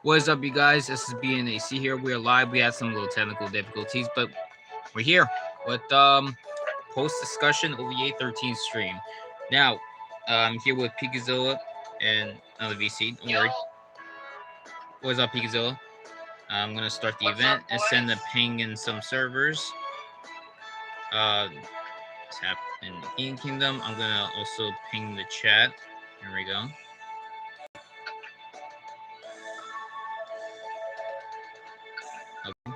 What is up, you guys? SSB&AC here. We are live. We had some little technical difficulties, but we're here with post discussion OVA 13 stream. Now, I'm here with Pikazilla and another VC. Don't worry. What is up, Pikazilla? I'm gonna start the event and send a ping in some servers. Tap in Game Kingdom. I'm gonna also ping the chat. Here we go. Okay.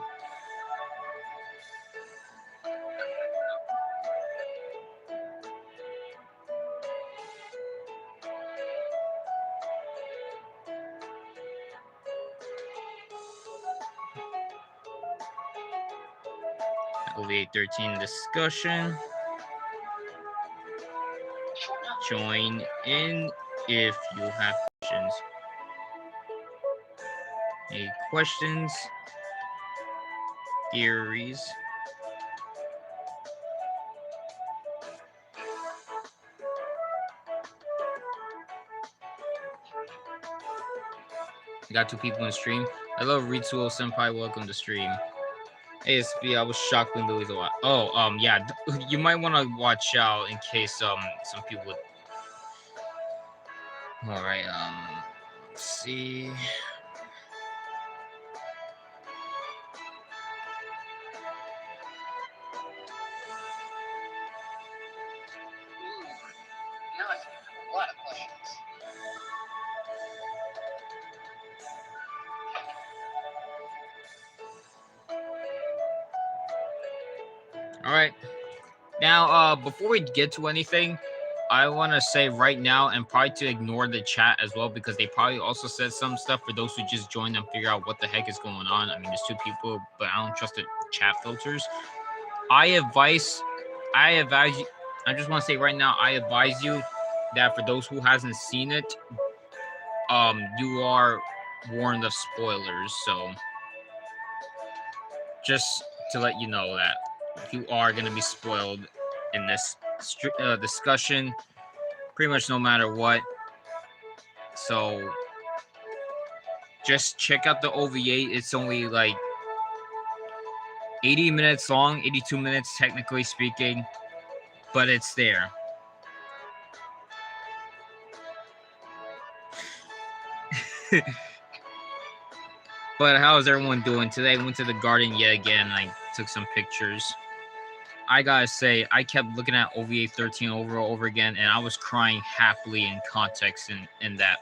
OVA 13 discussion. Join in if you have questions. Any questions? Theories? I got 2 people in stream. Hello, Ritsuo Senpai. Welcome to stream. ASB, I was shocked when Louis a lot. Oh, yeah. You might want to watch out in case some people would. All right. Let's see. All right. Now, before we get to anything, I want to say right now, and probably to ignore the chat as well, because they probably also said some stuff for those who just joined and figure out what the heck is going on. I mean, there's 2 people, but I don't trust the chat filters. I just want to say right now, I advise you that for those who hasn't seen it, you are warned of spoilers. So just to let you know that you are going to be spoiled in this discussion, pretty much no matter what. So just check out the OVA. It's only like 80 minutes long, 82 minutes technically speaking, but it's there. But how's everyone doing today? I went to the garden yet again. I took some pictures. I gotta say, I kept looking at OVA 13 over and over again, and I was crying happily in context in that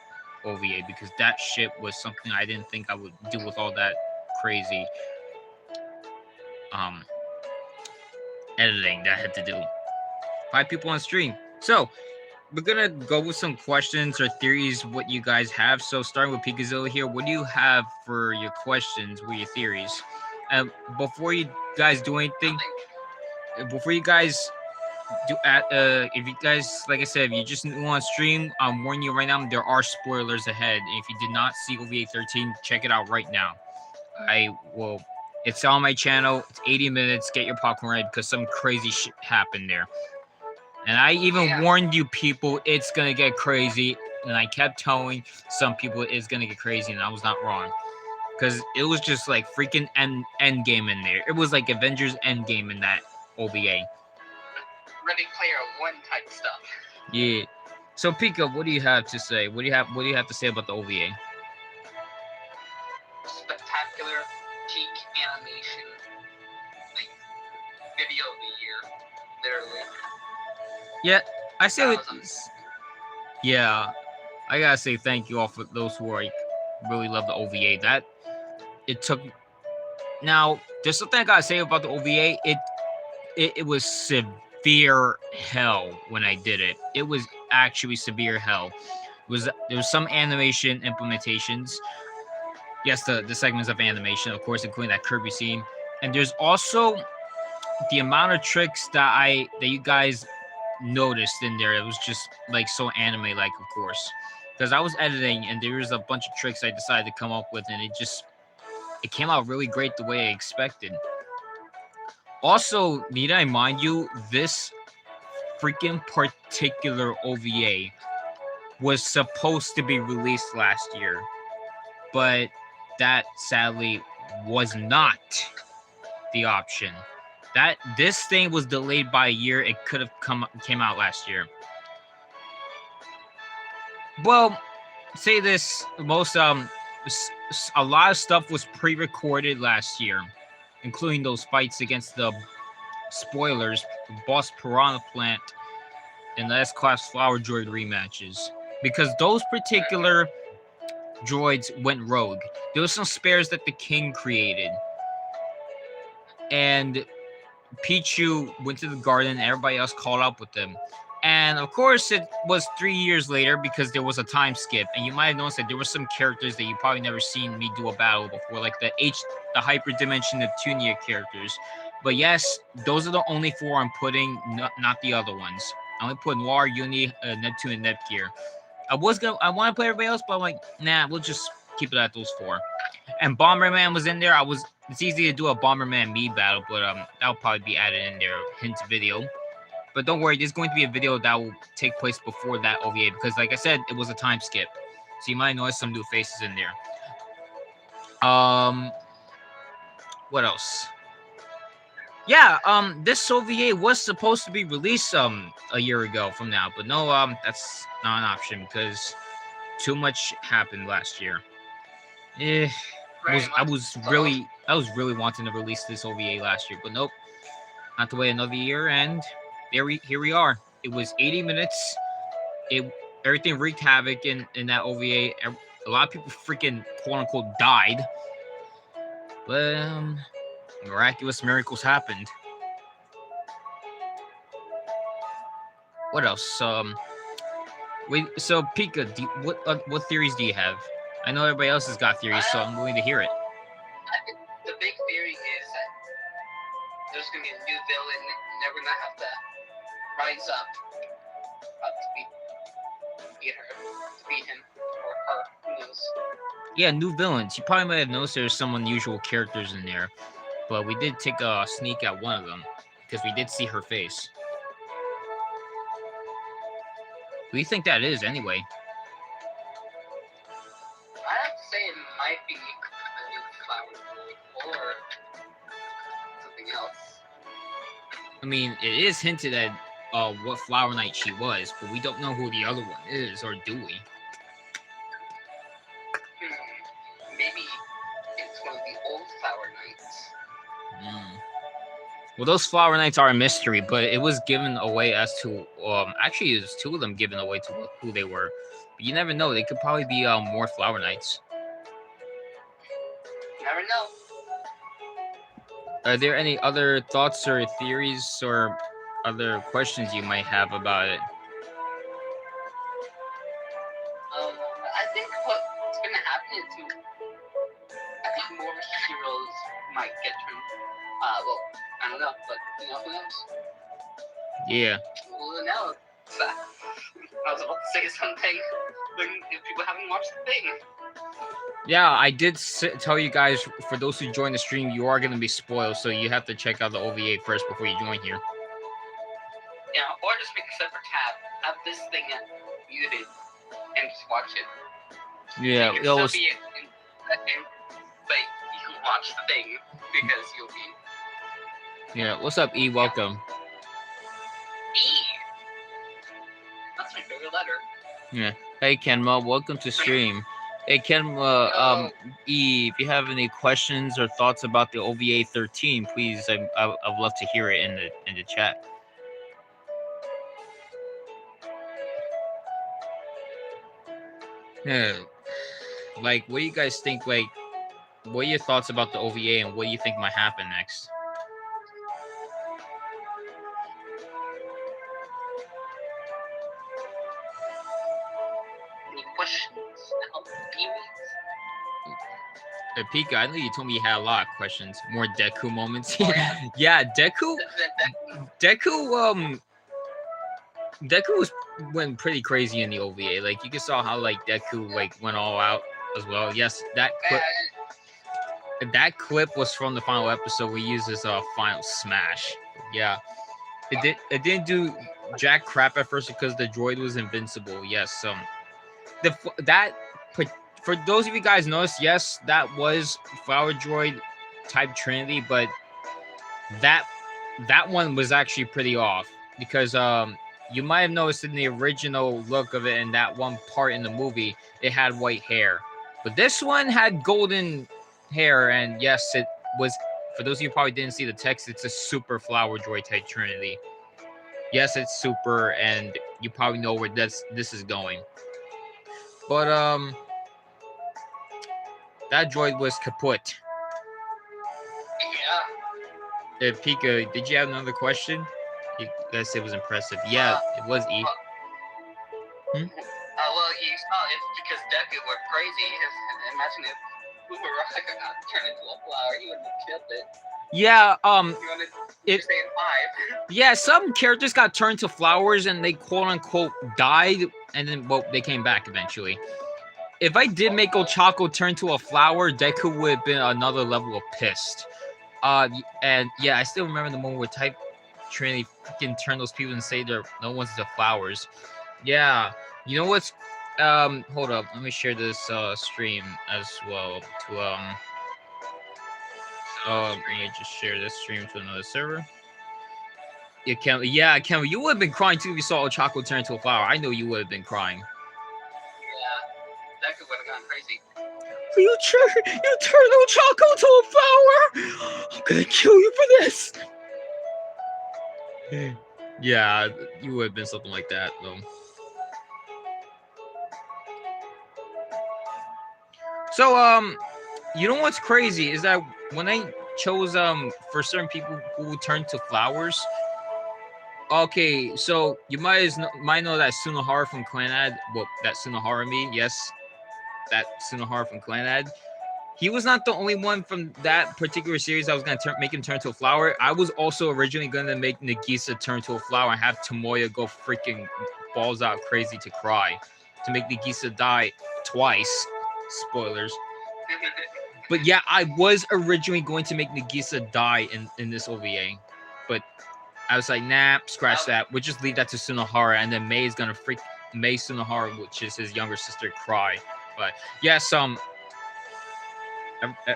OVA, because that shit was something I didn't think I would do with all that crazy editing that I had to do. 5 people on stream. So we're gonna go with some questions or theories, what you guys have. So starting with Pikazilla here, what do you have for your questions? What are your theories? Before you guys do anything, before you guys do if you guys, like I said, if you just want to stream, I'm warning you right now, there are spoilers ahead. If you did not see OVA 13, check it out right now. It's on my channel. It's 80 minutes. Get your popcorn ready, because some crazy shit happened there. And I even warned you people, it's going to get crazy. And I kept telling some people it's going to get crazy, and I was not wrong. Because it was just like freaking Endgame in there. It was like Avengers Endgame in that OVA. Ready Player One type stuff. Yeah. So Pika, what do you have to say? What do you have to say about the OVA? Spectacular peak animation, like video of the year, literally. Yeah, I say yeah, I gotta say thank you all for those who are like really love the OVA. That it took. Now, there's something I gotta say about the OVA. It was severe hell when I did it. It was actually severe hell. There was some animation implementations. Yes, the segments of animation, of course, including that Kirby scene. And there's also the amount of tricks that you guys noticed in there. It was just like so anime-like, of course. Because I was editing and there was a bunch of tricks I decided to come up with, and it came out really great the way I expected. Also, need I mind you, this freaking particular OVA was supposed to be released last year, but that sadly was not the option. That this thing was delayed by a year. It could have came out last year. Well, say this, most a lot of stuff was pre-recorded last year, including those fights against the spoilers, Boss Piranha Plant, and the S-Class Flower Droid rematches. Because those particular droids went rogue. There were some spares that the king created. And Pichu went to the garden and everybody else caught up with them. And of course, it was 3 years later because there was a time skip. And you might have noticed that there were some characters that you probably never seen me do a battle before, like the Hyperdimension Neptunia characters. But yes, those are the only 4 I'm putting, not the other ones. I only put Noir, Uni, Neptune, and Netgear. I want to play everybody else, but I'm like, nah, we'll just keep it at those 4. And Bomberman was in there. It's easy to do a Bomberman me battle, but that'll probably be added in their hint video. But don't worry, there's going to be a video that will take place before that OVA because, like I said, it was a time skip, so you might notice some new faces in there. What else? Yeah, this OVA was supposed to be released a year ago from now, but no, that's not an option because too much happened last year. I was really wanting to release this OVA last year, but nope. Not to wait another year, and here we are. It was 80 minutes. Everything wreaked havoc in that OVA. A lot of people freaking quote unquote died. But miraculous miracles happened. What else? So Pika, what theories do you have? I know everybody else has got theories, so I'm willing to hear it. I think the big theory is that there's gonna be a new villain, and they're gonna have to rise up to beat him or her. Who knows? Yeah, new villains. You probably might have noticed there's some unusual characters in there, but we did take a sneak at one of them because we did see her face. Who do you think that is, anyway? I have to say it might be a new Flower Droid or something else. I mean, it is hinted at what Flower Knight she was, but we don't know who the other one is, or do we? Maybe it's one of the old Flower Knights. Well, those Flower Knights are a mystery, but it was given away as to actually, there's 2 of them given away to who they were. But you never know; they could probably be more Flower Knights. You never know. Are there any other thoughts or theories or other questions you might have about it? I think what's gonna happen is I think more heroes might get turned. Well, I don't know, but who knows? Yeah. Well, now I was about to say something if people haven't watched the thing. Yeah, I did tell you guys, for those who join the stream, you are going to be spoiled, so you have to check out the OVA first before you join here. Yeah, or just make a separate tab, have this thing muted, and just watch it. Yeah, you can still be in second, but you can watch the thing because you'll be. Yeah, what's up, E? Welcome. E. That's my favorite letter. Yeah. Hey, Kenma, welcome to stream. Hey, Kenma, E, if you have any questions or thoughts about the OVA 13, please, I'd love to hear it in the chat. Yeah. Like, what do you guys think? Like, what are your thoughts about the OVA, and what do you think might happen next? Any questions? Pika, I know you told me you had a lot of questions. More Deku moments. Oh, yeah. Yeah, Deku went pretty crazy in the OVA. Like, you saw how like Deku went all out as well. Yes, that clip was from the final episode. We used as a final smash. Yeah, it didn't do jack crap at first because the droid was invincible. Yes, that for those of you guys noticed, yes, that was Flower Droid type Trinity, but that one was actually pretty off because you might have noticed in the original look of it in that one part in the movie it had white hair, but this one had golden hair, and yes, it was. For those of you who probably didn't see the text, it's a super Flower Droid type Trinity. Yes, it's super, and you probably know where this is going. But that droid was kaput. Yeah. Pika, did you have another question? You guys said it was impressive. Yeah, it was E. Well, you saw it because Deku were crazy. Imagine if Ubaraka got turned into a flower, he would have killed it. Yeah, it stay in 5. Yeah, some characters got turned to flowers and they quote unquote died, and then they came back eventually. If I did make Ochako turn to a flower, Deku would have been another level of pissed. And yeah, I still remember the moment where Type Trinity freaking turned those people and say they're no one's the flowers. Yeah, you know what's hold up, let me share this stream as well to let me just share this stream to another server. Ken, you would have been crying too if you saw Ochako turn into a flower. I know you would have been crying. Yeah, Deku would have gone crazy. You turned Ochako to a flower. I'm gonna kill you for this. Yeah, you would have been something like that though. So you know what's crazy is that when I chose for certain people who turn to flowers. Okay, so you might know that Sunohara from Clanad. Well, that Sunohara me, yes, that Sunohara from Clanad. He was not the only one from that particular series I was gonna make him turn to a flower. I was also originally gonna make Nagisa turn to a flower and have Tomoya go freaking balls out crazy to cry, to make Nagisa die twice. Spoilers. But yeah, I was originally going to make Nagisa die in this OVA, but I was like, nah, scratch that. We'll just leave that to Sunohara, and then Mei is gonna Mei Sunohara, which is his younger sister, cry. But yes,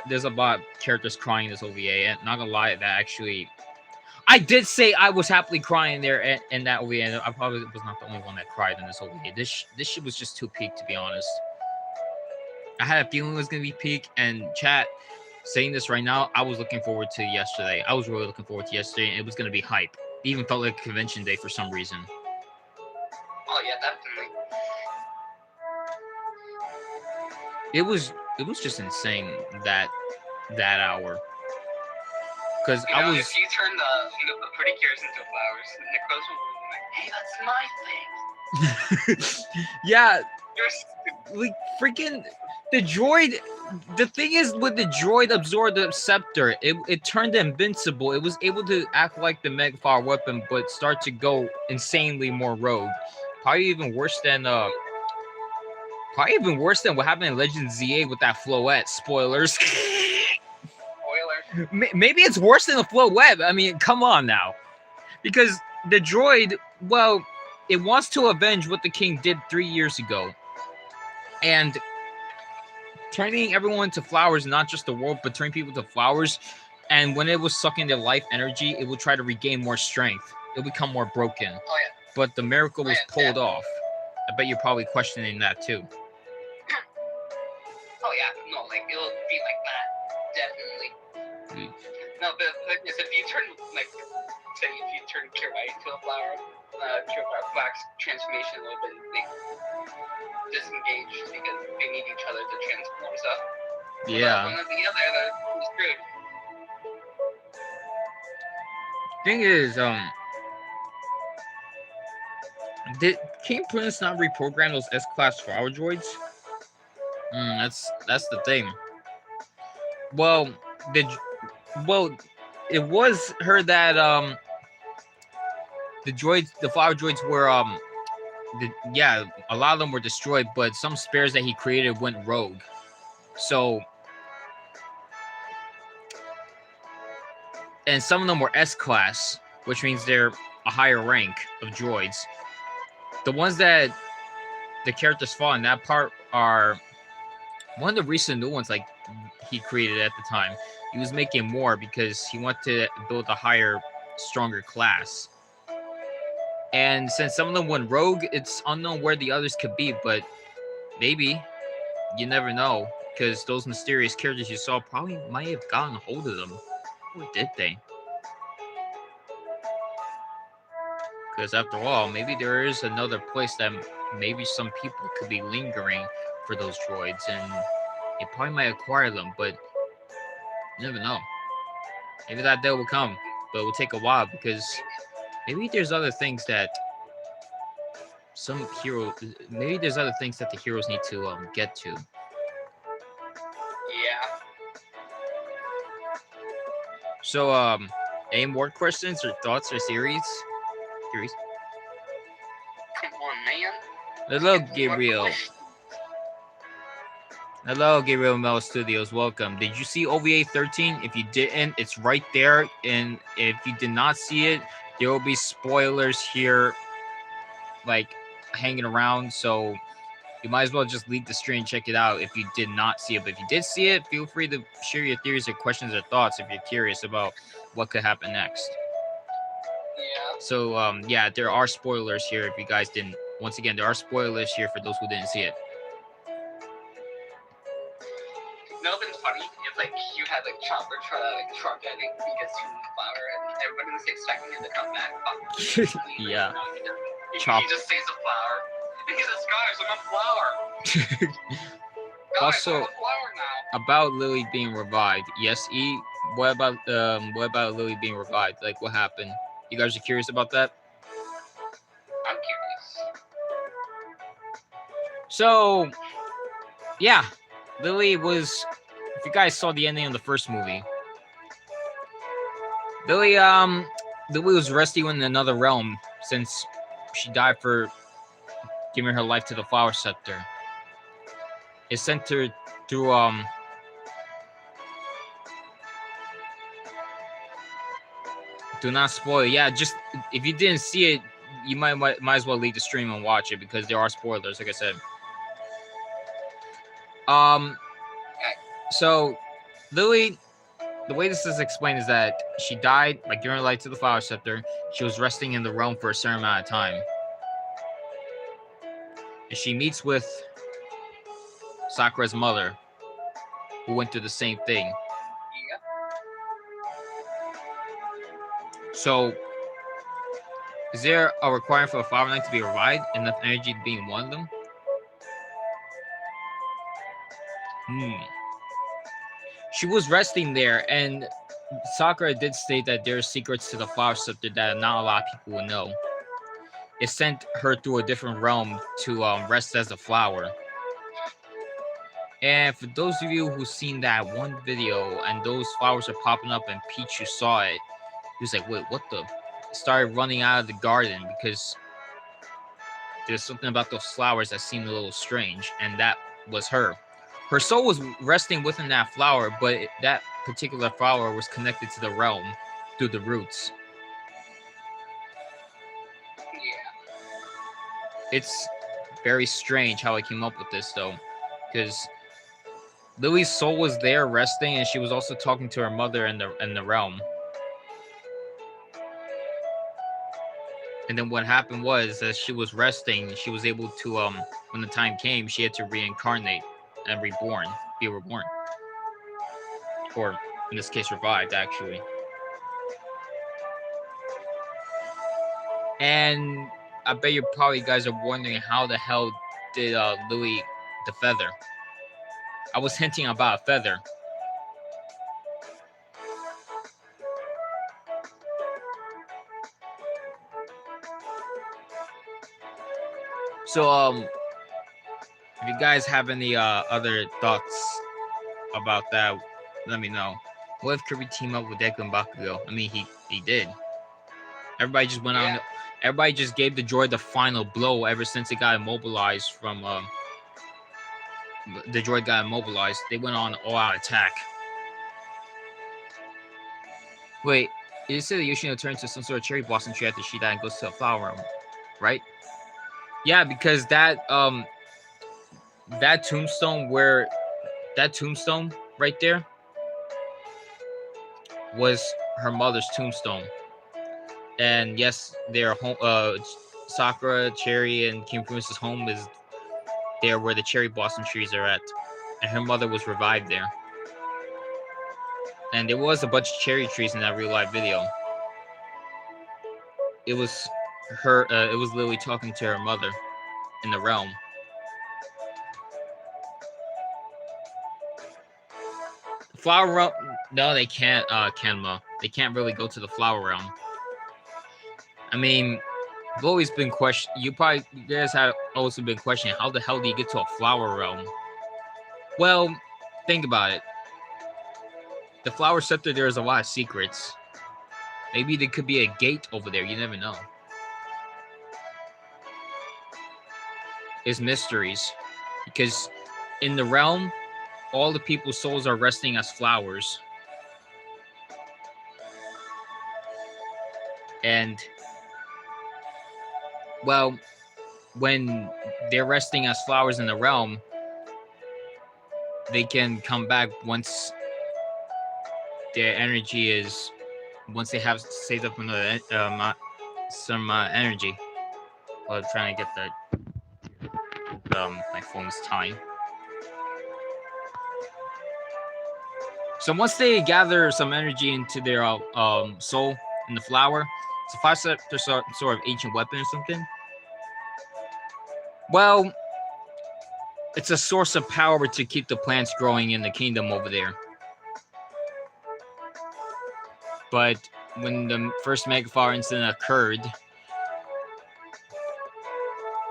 there's a lot of characters crying in this OVA, and not gonna lie, that actually, I did say I was happily crying there in that OVA, and I probably was not the only one that cried in this OVA. This shit was just too peak, to be honest. I had a feeling it was gonna be peak, and chat, saying this right now, I was looking forward to yesterday. I was really looking forward to yesterday, and it was gonna be hype. It even felt like convention day for some reason. Oh yeah, definitely. It was just insane that hour. Because I was. If you turn the pretty cures into flowers, and the crows will be like, hey, that's my thing. Yeah, like freaking the droid. The thing is, with the droid absorbed the scepter, it turned invincible. It was able to act like the Megafire weapon, but start to go insanely more rogue. Probably even worse than what happened in Legend ZA with that Floette. Spoilers. Spoiler. Maybe it's worse than the Floette. I mean, come on now, because the droid, well, it wants to avenge what the king did 3 years ago, and turning everyone to flowers, not just the world, but turning people to flowers. And when it was sucking their life energy, it would try to regain more strength. It'll become more broken. Oh, yeah. But the miracle was pulled off. I bet you're probably questioning that too. Oh yeah, no, like it'll be like that, definitely. No, but if you turn say if you turn Kirai into a flower, Kirai Black's transformation a little bit like disengaged because they need each other to transform stuff. Yeah. One or the other, they're screwed. Thing is, did King Prince not reprogram those S-class flower droids? That's the thing. Well, it was heard that the flower droids were a lot of them were destroyed, but some spares that he created went rogue. So, and some of them were S-class, which means they're a higher rank of droids. The ones that the characters fought in that part are one of the recent new ones, like he created at the time, he was making more because he wanted to build a higher, stronger class. And since some of them went rogue, it's unknown where the others could be, but maybe. You never know, because those mysterious characters you saw probably might have gotten a hold of them. Or did they? Because after all, maybe there is another place that maybe some people could be lingering for those droids, and they probably might acquire them, but you never know. Maybe that day will come, but it will take a while, because maybe there's other things that maybe there's other things that the heroes need to get to. Yeah. So, any more questions or thoughts or theories? Come on, man. Hello, Gabriel. Hello, Gabriel Mel Studios. Welcome. Did you see OVA 13? If you didn't, it's right there. And if you did not see it, there will be spoilers here, like, hanging around. So you might as well just leave the stream and check it out if you did not see it. But if you did see it, feel free to share your theories or questions or thoughts if you're curious about what could happen next. Yeah. So, yeah, there are spoilers here if you guys didn't. Once again, there are spoilers here for those who didn't see it. You know what's funny? It's like you had like Chopper try to like truck and he gets to the flower and everybody was expecting him to come back. Yeah. He just saves a flower. And he says, guys, I'm a flower. Guys, Also, I'm a flower now. About Lily being revived. Yes, E. What about Lily being revived? Like, what happened? You guys are curious about that? I'm curious. So, yeah, Lily was. If you guys saw the ending of the first movie, Lily was resting in another realm since she died for giving her life to the Flower Scepter. It sent her through Do not spoil. Yeah, just if you didn't see it, you might as well leave the stream and watch it because there are spoilers, like I said. So Lily, the way this is explained is that she died by giving her life to the Flower Scepter. She was resting in the realm for a certain amount of time. And she meets with Sakura's mother, who went through the same thing. Yeah. So, is there a requirement for a Flower Knight to be revived? Enough energy being one of them? She was resting there, and Sakura did state that there are secrets to the Flower Scepter that not a lot of people will know. It sent her through a different realm to rest as a flower. And for those of you who've seen that one video and those flowers are popping up and Pichu saw it, he was like, wait, what the? Started running out of the garden because there's something about those flowers that seemed a little strange, and that was her. Her soul was resting within that flower, but that particular flower was connected to the realm through the roots. Yeah. It's very strange how I came up with this, though, because Lily's soul was there resting, and she was also talking to her mother in the realm. And then what happened was, as she was resting, she was able to, when the time came, she had to reincarnate and be reborn. Or, in this case, revived, actually. And I bet you probably guys are wondering how the hell did Lily the feather? I was hinting about a feather. So, if you guys have any other thoughts about that, let me know. What if Kirby teamed up with Deku and Bakugo? I mean, he did. Everybody just went on. Everybody just gave the droid the final blow ever since it got immobilized from. The droid got immobilized. They went on all-out attack. Wait, you said that Yoshino turned to some sort of cherry blossom tree after she died and goes to a flower room, right? Yeah, because that tombstone where that tombstone right there was her mother's tombstone. And yes, their home, Sakura, Cherry, and King Princess's home is there where the cherry blossom trees are at. And her mother was revived there. And there was a bunch of cherry trees in that real life video. It was her. It was Lily talking to her mother in the realm. Flower realm. No, they can't. Kenma. They can't really go to the flower realm. I mean, I've always been questioning. You guys have also been questioning how the hell do you get to a flower realm? Well, think about it. The flower scepter, there's a lot of secrets. Maybe there could be a gate over there. You never know. It's mysteries. Because in the realm, all the people's souls are resting as flowers. And, well, when they're resting as flowers in the realm, they can come back once their energy is, once they have saved up another some energy. Well, I'm trying to get that. My phone's time. So once they gather some energy into their soul in the flower, it's a 5-scepter sort of ancient weapon or something. Well, it's a source of power to keep the plants growing in the kingdom over there. But when the first megafire incident occurred,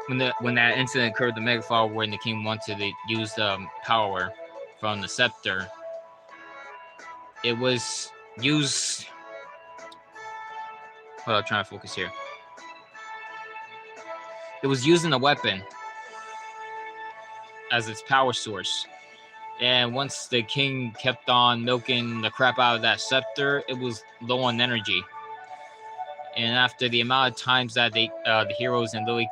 when that incident occurred, the megafire when the king wanted to use the power from the scepter, it was used. Hold on, I'm trying to focus here. It was using a weapon as its power source. And once the king kept on milking the crap out of that scepter, it was low on energy. And after the amount of times that the heroes and Lily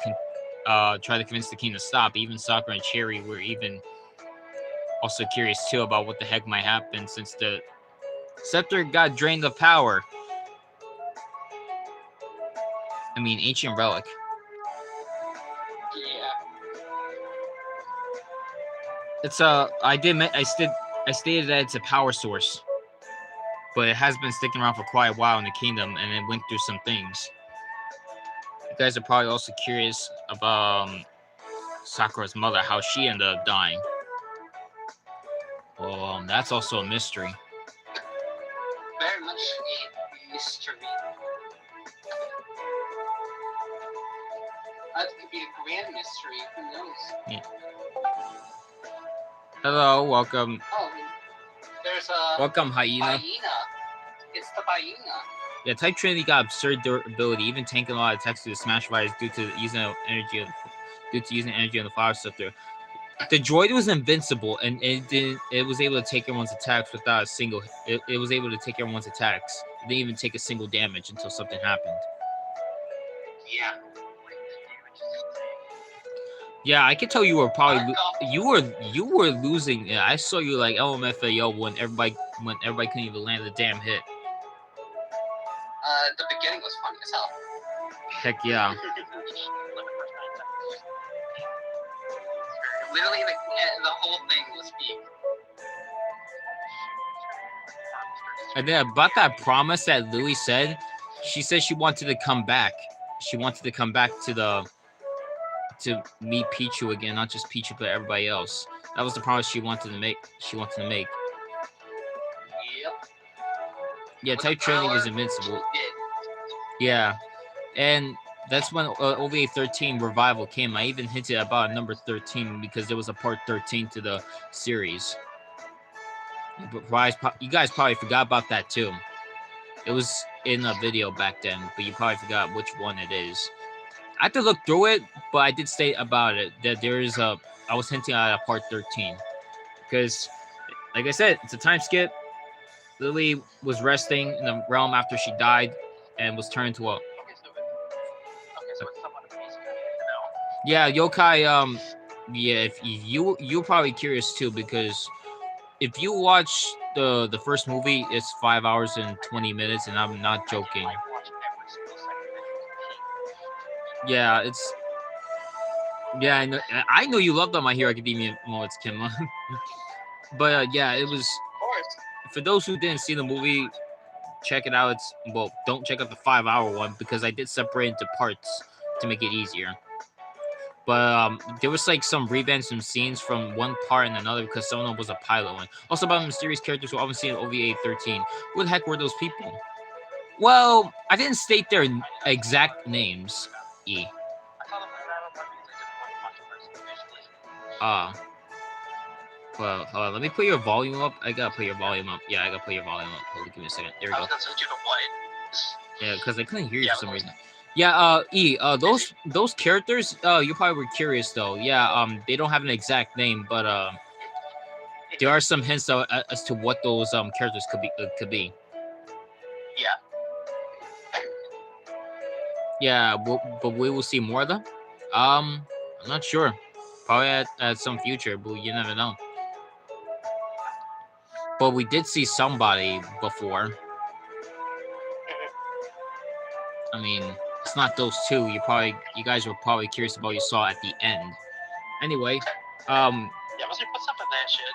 tried to convince the king to stop, even Sakura and Cherry were even also curious too about what the heck might happen since the scepter got drained of power. I mean, ancient relic. Yeah. It's I stated that it's a power source, but it has been sticking around for quite a while in the kingdom, and it went through some things. You guys are probably also curious about Sakura's mother, how she ended up dying. Well, that's also a mystery. Very much a mystery. That could be a grand mystery. Who knows? Yeah. Hello, welcome. Oh, there's a welcome, hyena. It's the hyena. Yeah, Type Trinity got absurd durability, even tanking a lot of attacks to the Smash Fighters due to using energy on the Flower Scepter. The droid was invincible, and it was able to take everyone's attacks without a single. It was able to take everyone's attacks. It didn't even take a single damage until something happened. Yeah. Yeah, I could tell you were probably you were losing. Yeah, I saw you like LMFAO when everybody couldn't even land a damn hit. The beginning was funny as hell. Heck yeah. Literally, the whole thing was peak. And then about that promise that Louie said, she said she wanted to come back. She wanted to come back to meet Pichu again, not just Pichu, but everybody else. That was the promise she wanted to make. Yep. Yeah, Type Trinity is invincible. Yeah, and that's when OVA 13 Revival came. I even hinted about number 13 because there was a part 13 to the series. You guys probably forgot about that too. It was in a video back then, but you probably forgot which one it is. I had to look through it, but I did state about it that there is I was hinting at a part 13 because, like I said, it's a time skip. Lily was resting in the realm after she died and was turned to a. Yeah, yokai. Yeah, if you're probably curious too because if you watch the first movie, it's 5 hours and 20 minutes, and I'm not joking. I watch every single second of it. Yeah, it's yeah. I know you love My Hero Academia. Well, it's Kimma, but yeah, it was. Of course. For those who didn't see the movie, check it out. It's don't check out the 5 hour one because I did separate into parts to make it easier. But there was like some revamps, some scenes from one part and another because some of them was a pilot one. Also about mysterious characters who obviously in OVA 13. Who the heck were those people? Well, I didn't state their exact names. E. I saw the I didn't want controversy. Well, hold on, let me put your volume up. I gotta put your volume up. Yeah, I gotta put your volume up. Hold on, give me a second. There we I go. was gonna switch you to white. Yeah, because I couldn't hear you for some reason. Yeah, those characters, you probably were curious though. Yeah, they don't have an exact name, but there are some hints as to what those characters could be. Yeah. Yeah, but we will see more of them. I'm not sure. Probably at some future, but you never know. But we did see somebody before. I mean, it's not those two. You guys were probably curious about what you saw at the end. Anyway, Yeah, what's up with that shit?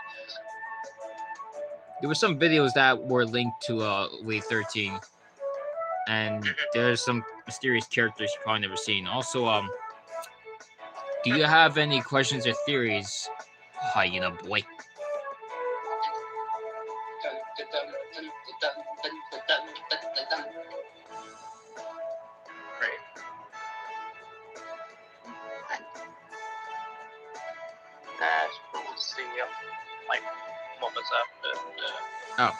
there were some videos that were linked to Wave 13, and there's some mysterious characters you probably never seen. Also, do you have any questions or theories, Hyena boy? Like, what was up? Oh,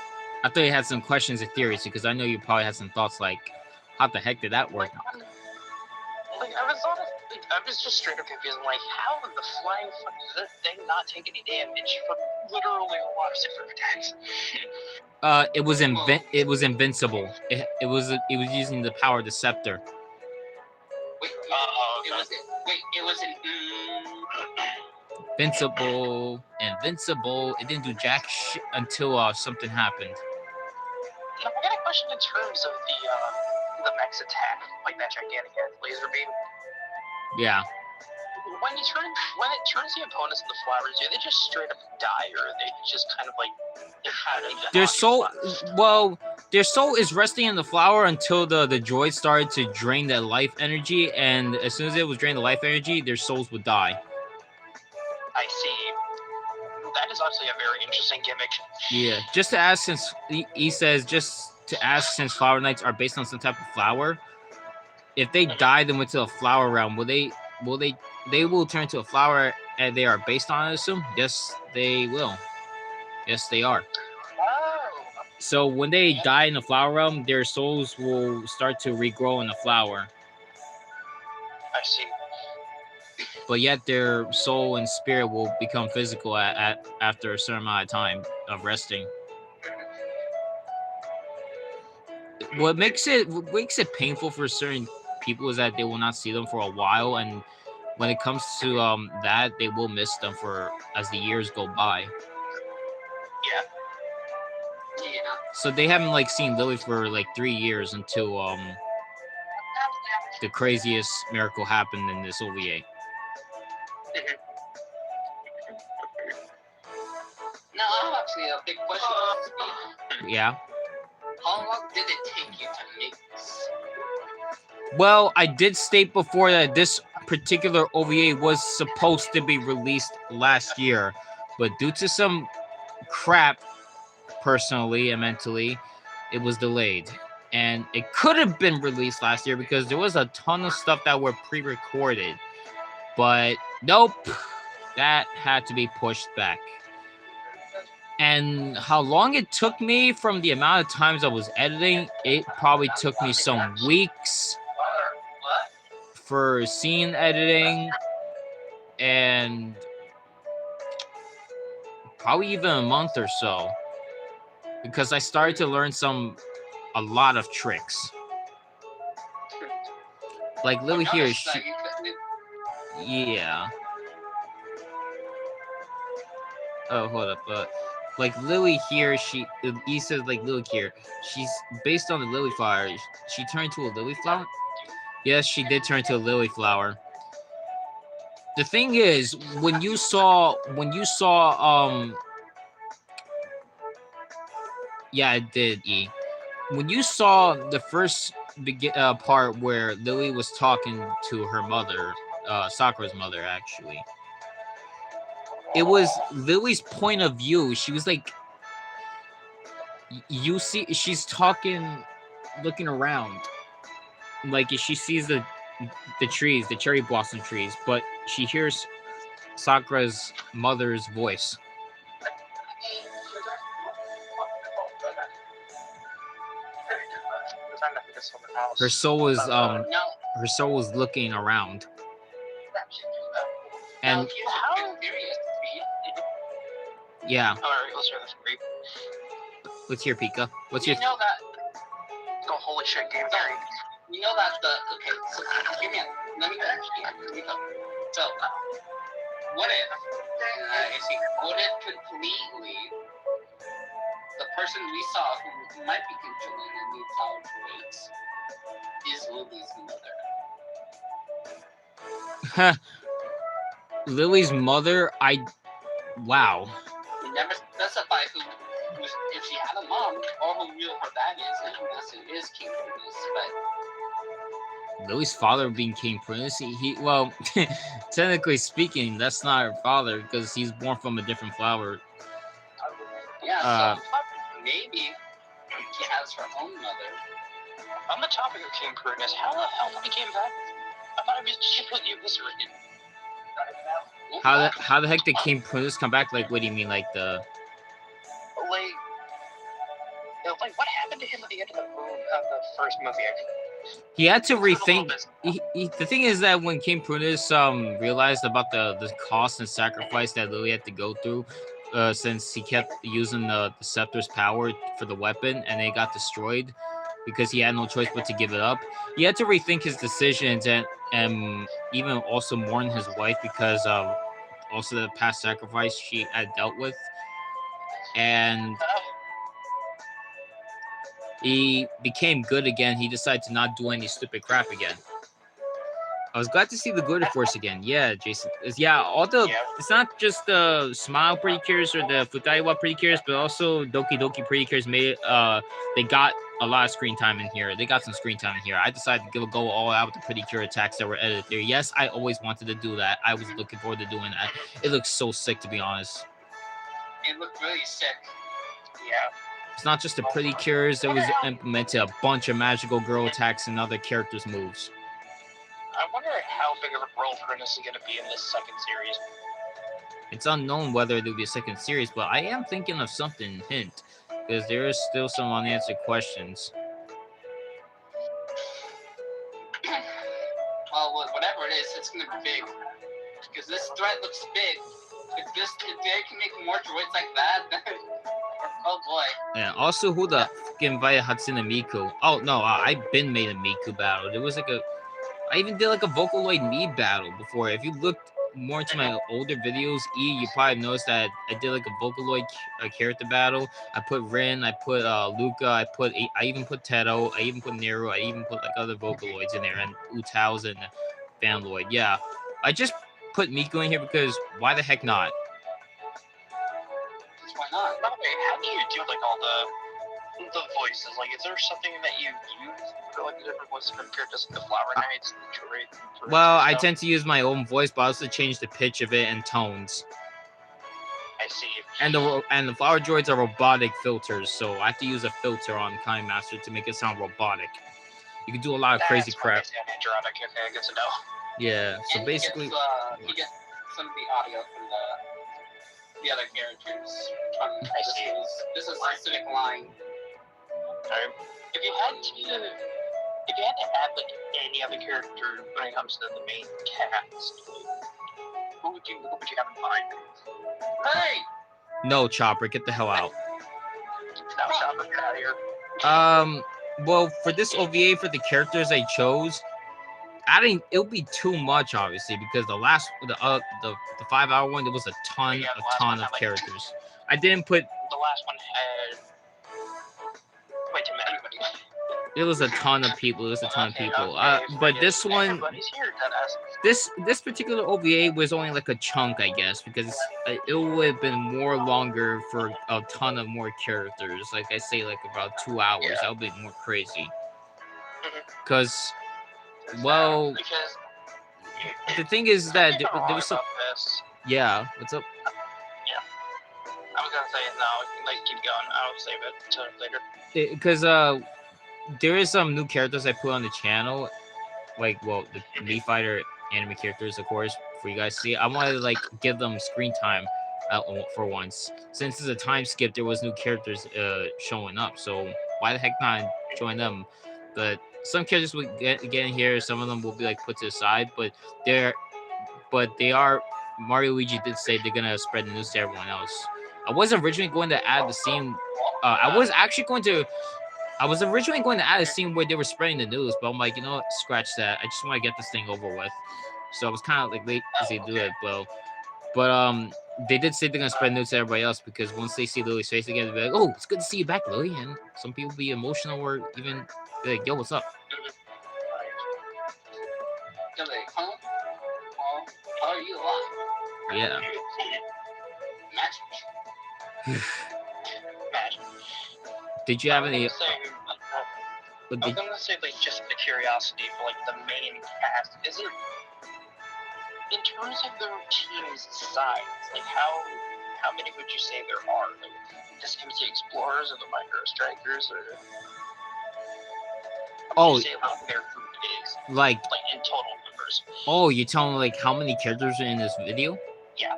I thought you had some questions or theories because I know you probably had some thoughts like, how the heck did that work? I was just straight up confused. I'm like, how would the flying fucking thing not take any damage from literally a lot of super attacks? It was invincible. It was using the power of the scepter. Wait, it was Invincible. It didn't do jack shit until something happened. Now, I got a question in terms of the mech's attack, like that gigantic laser beam. Yeah. When it turns the opponents into flowers, do they just straight up die, or are they just kind of like their soul is resting in the flower until the droid started to drain that life energy, and as soon as it was draining the life energy, their souls would die. I see. That is obviously a very interesting gimmick. Yeah, just to ask, since he says, since Flower Knights are based on some type of flower, if they died and went to a flower realm, they will turn to a flower and they are based on, I assume? Yes, they will. Yes, they are. Oh. So when they die in the flower realm, their souls will start to regrow in the flower. I see. But yet their soul and spirit will become physical after a certain amount of time of resting. What makes it painful for certain people is that they will not see them for a while, and when it comes to that, they will miss them as the years go by. Yeah. So they haven't seen Lily for 3 years until the craziest miracle happened in this OVA. Now, actually, a big question. Yeah. How long did it take you to make this? Well, I did state before that this particular OVA was supposed to be released last year, but due to some crap, personally and mentally, it was delayed. And it could have been released last year because there was a ton of stuff that were pre-recorded. But nope, that had to be pushed back. And how long it took me from the amount of times I was editing, it probably took me some weeks for scene editing and probably even a month or so, because I started to learn a lot of tricks. Like Lily here, yeah. Oh, hold up. like Lily here, he says like Lily here, she's based on the lily flower. She turned into a lily flower. Yes, she did turn into a lily flower. The thing is, when you saw, yeah, it did. When you saw the first part where Lily was talking to her mother, Sakura's mother, actually, it was Lily's point of view. She was like, you see, she's talking, looking around, like she sees the trees, the cherry blossom trees, but she hears Sakura's mother's voice. Her soul was looking around. And yeah. Let's hear Pika. What's your? You know that. Oh, holy shit, game theory. You know that okay. So give me let me go. So what if? What if completely the person we saw who might be controlling the new power droids is Lily's mother? Lily's mother? Wow. You never specify if she had a mom or who real her dad is, unless it is King Prudence, but Lily's father being King Prudence, well, technically speaking, that's not her father because he's born from a different flower. Yeah, so maybe she has her own mother. On the topic of King Prudence, how the hell did he came back? I thought she was eviscerated. How the heck did King Prudence come back? Like, what do you mean, like the? Like what happened to him at the end of the first movie? He had to rethink. The thing is that when King Prudence realized about the cost and sacrifice that Lily had to go through, since he kept using the scepter's power for the weapon and it got destroyed because he had no choice but to give it up, he had to rethink his decisions and even also mourn his wife because of also the past sacrifice she had dealt with. And he became good again. He decided to not do any stupid crap again. I was glad to see the Glitter Force again. Yeah, Jason. It's not just the Smile Pretty Cures or the Futaiwa Pretty Cures, but also Doki Doki Pretty Cures they got a lot of screen time in here. They got some screen time in here. I decided to go all out with the Pretty Cure attacks that were edited there. Yes, I always wanted to do that. I was looking forward to doing that. It looks so sick, to be honest. It looked really sick. Yeah. It's not just the Pretty Cures. It was implemented a bunch of magical girl attacks and other characters' moves. I wonder how big of a role Prudence is going to be in this second series. It's unknown whether there'll be a second series, but I am thinking of something, hint, because there is still some unanswered questions. Well, whatever it is, it's going to be big. Because this threat looks big. If they can make more droids like that, then... Oh boy. Yeah, also, who the fuck invited Hatsune Miku? Oh, no, I've been made a Miku battle. There was I even did like a Vocaloid Mii battle before. If you looked more into my older videos, you probably noticed that I did like a Vocaloid character battle. I put Rin, I put Luca, I even put Teto, I even put Nero, I even put like other Vocaloids in there, and Utals and Fanloid. Yeah, I just put Miku in here because why the heck not? Why not? By the way, how do you do like all the voices? Like, is there something that you use for like the different voices for characters, like the Flower Knights, the Droid? Well, I tend to use my own voice, but I also change the pitch of it and tones. I see. And the Flower Droids are robotic filters, so I have to use a filter on Kind Master to make it sound robotic. You can do a lot of crazy crap. Okay, good to know. Yeah, so and basically... you get some of the audio from the other characters. This is a specific line. If you had to add like any other character when it comes to the main cast, who would you have in mind? Hey! No, Chopper, get the hell out. No, Chopper, get out of here. Well, for this OVA, for the characters I chose, it'll be too much, obviously, because the 5-hour one, there was a ton of characters. I didn't put. The last one had way too many. It was a ton of people. It was a ton of people. But this one, everybody's here, deadass. this particular OVA was only like a chunk, I guess, because it would have been more longer for a ton of more characters. Like I say, like about 2 hours. Yeah. That would be more crazy. Mhm. Because, well, Because the thing is that there was some. about this. Yeah. What's up? I was gonna say no, like keep going. I'll save it till later. Because there is some new characters I put on the channel, like the Mii Fighter anime characters, of course, for you guys to see. I wanted to like give them screen time for once. Since it's a time skip, there was new characters showing up. So why the heck not join them? But some characters will get in here. Some of them will be like put to the side, but they are. Mario Luigi did say they're gonna spread the news to everyone else. I was originally going to add the scene. I was originally going to add a scene where they were spreading the news, but I'm like, you know what, scratch that. I just want to get this thing over with. So I was kind of like lazy to do it, but they did say they're gonna spread news to everybody else because once they see Lily's face again, they'll be like, oh, it's good to see you back, Lily. And some people be emotional or even be like, yo, what's up? They're like, huh? How are you alive? Yeah. Magic. Did you have any? I was gonna say like just the curiosity for like the main cast isn't in terms of their team's size. Like how many would you say there are? Like just MC Explorers or the Micro Strikers or? How would you say like their group is like in total numbers? Oh, you're telling me like how many characters are in this video? Yeah.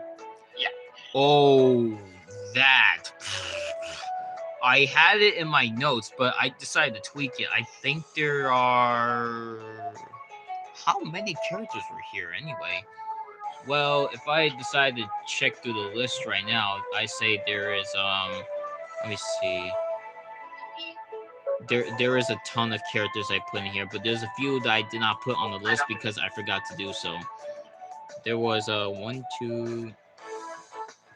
Oh, that. I had it in my notes, but I decided to tweak it. I think there are. How many characters were here anyway? Well, if I decide to check through the list right now, I say there is let me see. There is a ton of characters I put in here, but there's a few that I did not put on the list because I forgot to do so. There was 1, 2.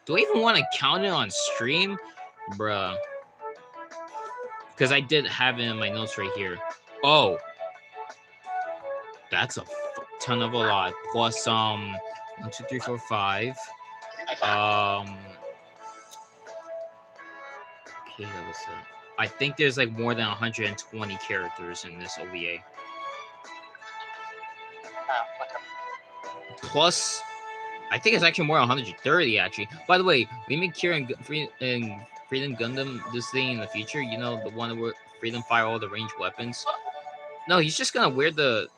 Do I even want to count it on stream? Bruh. Because I did have it in my notes right here. Oh. That's a ton of a lot. Plus, 1, 2, 3, 4, 5. Okay, that was it. I think there's like more than 120 characters in this OVA. Plus, I think it's actually more than 130 actually. By the way, we make Kira and Freedom Gundam this thing in the future. You know, the one where Freedom fire all the ranged weapons. No, he's just gonna wear the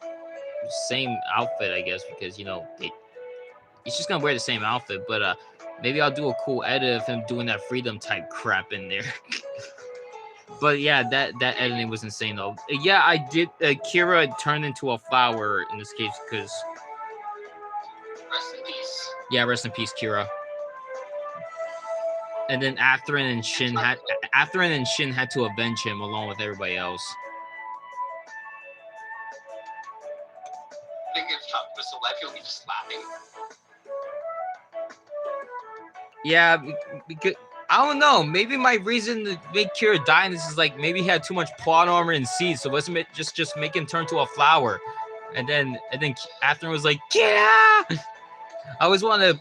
same outfit, I guess, because you know he's just gonna wear the same outfit. But maybe I'll do a cool edit of him doing that Freedom type crap in there. But yeah, that editing was insane though. Yeah, I did. Kira turned into a flower in this case because. Rest in peace. Yeah, rest in peace, Kira. And then Atherin and Shin had to avenge him along with everybody else. I think if Chop was alive, he'll be just laughing. Yeah, because I don't know. Maybe my reason to make Kira die in this is like maybe he had too much plot armor and seeds, so let's just make him turn to a flower. And then Atherin was like, yeah. I always wanted to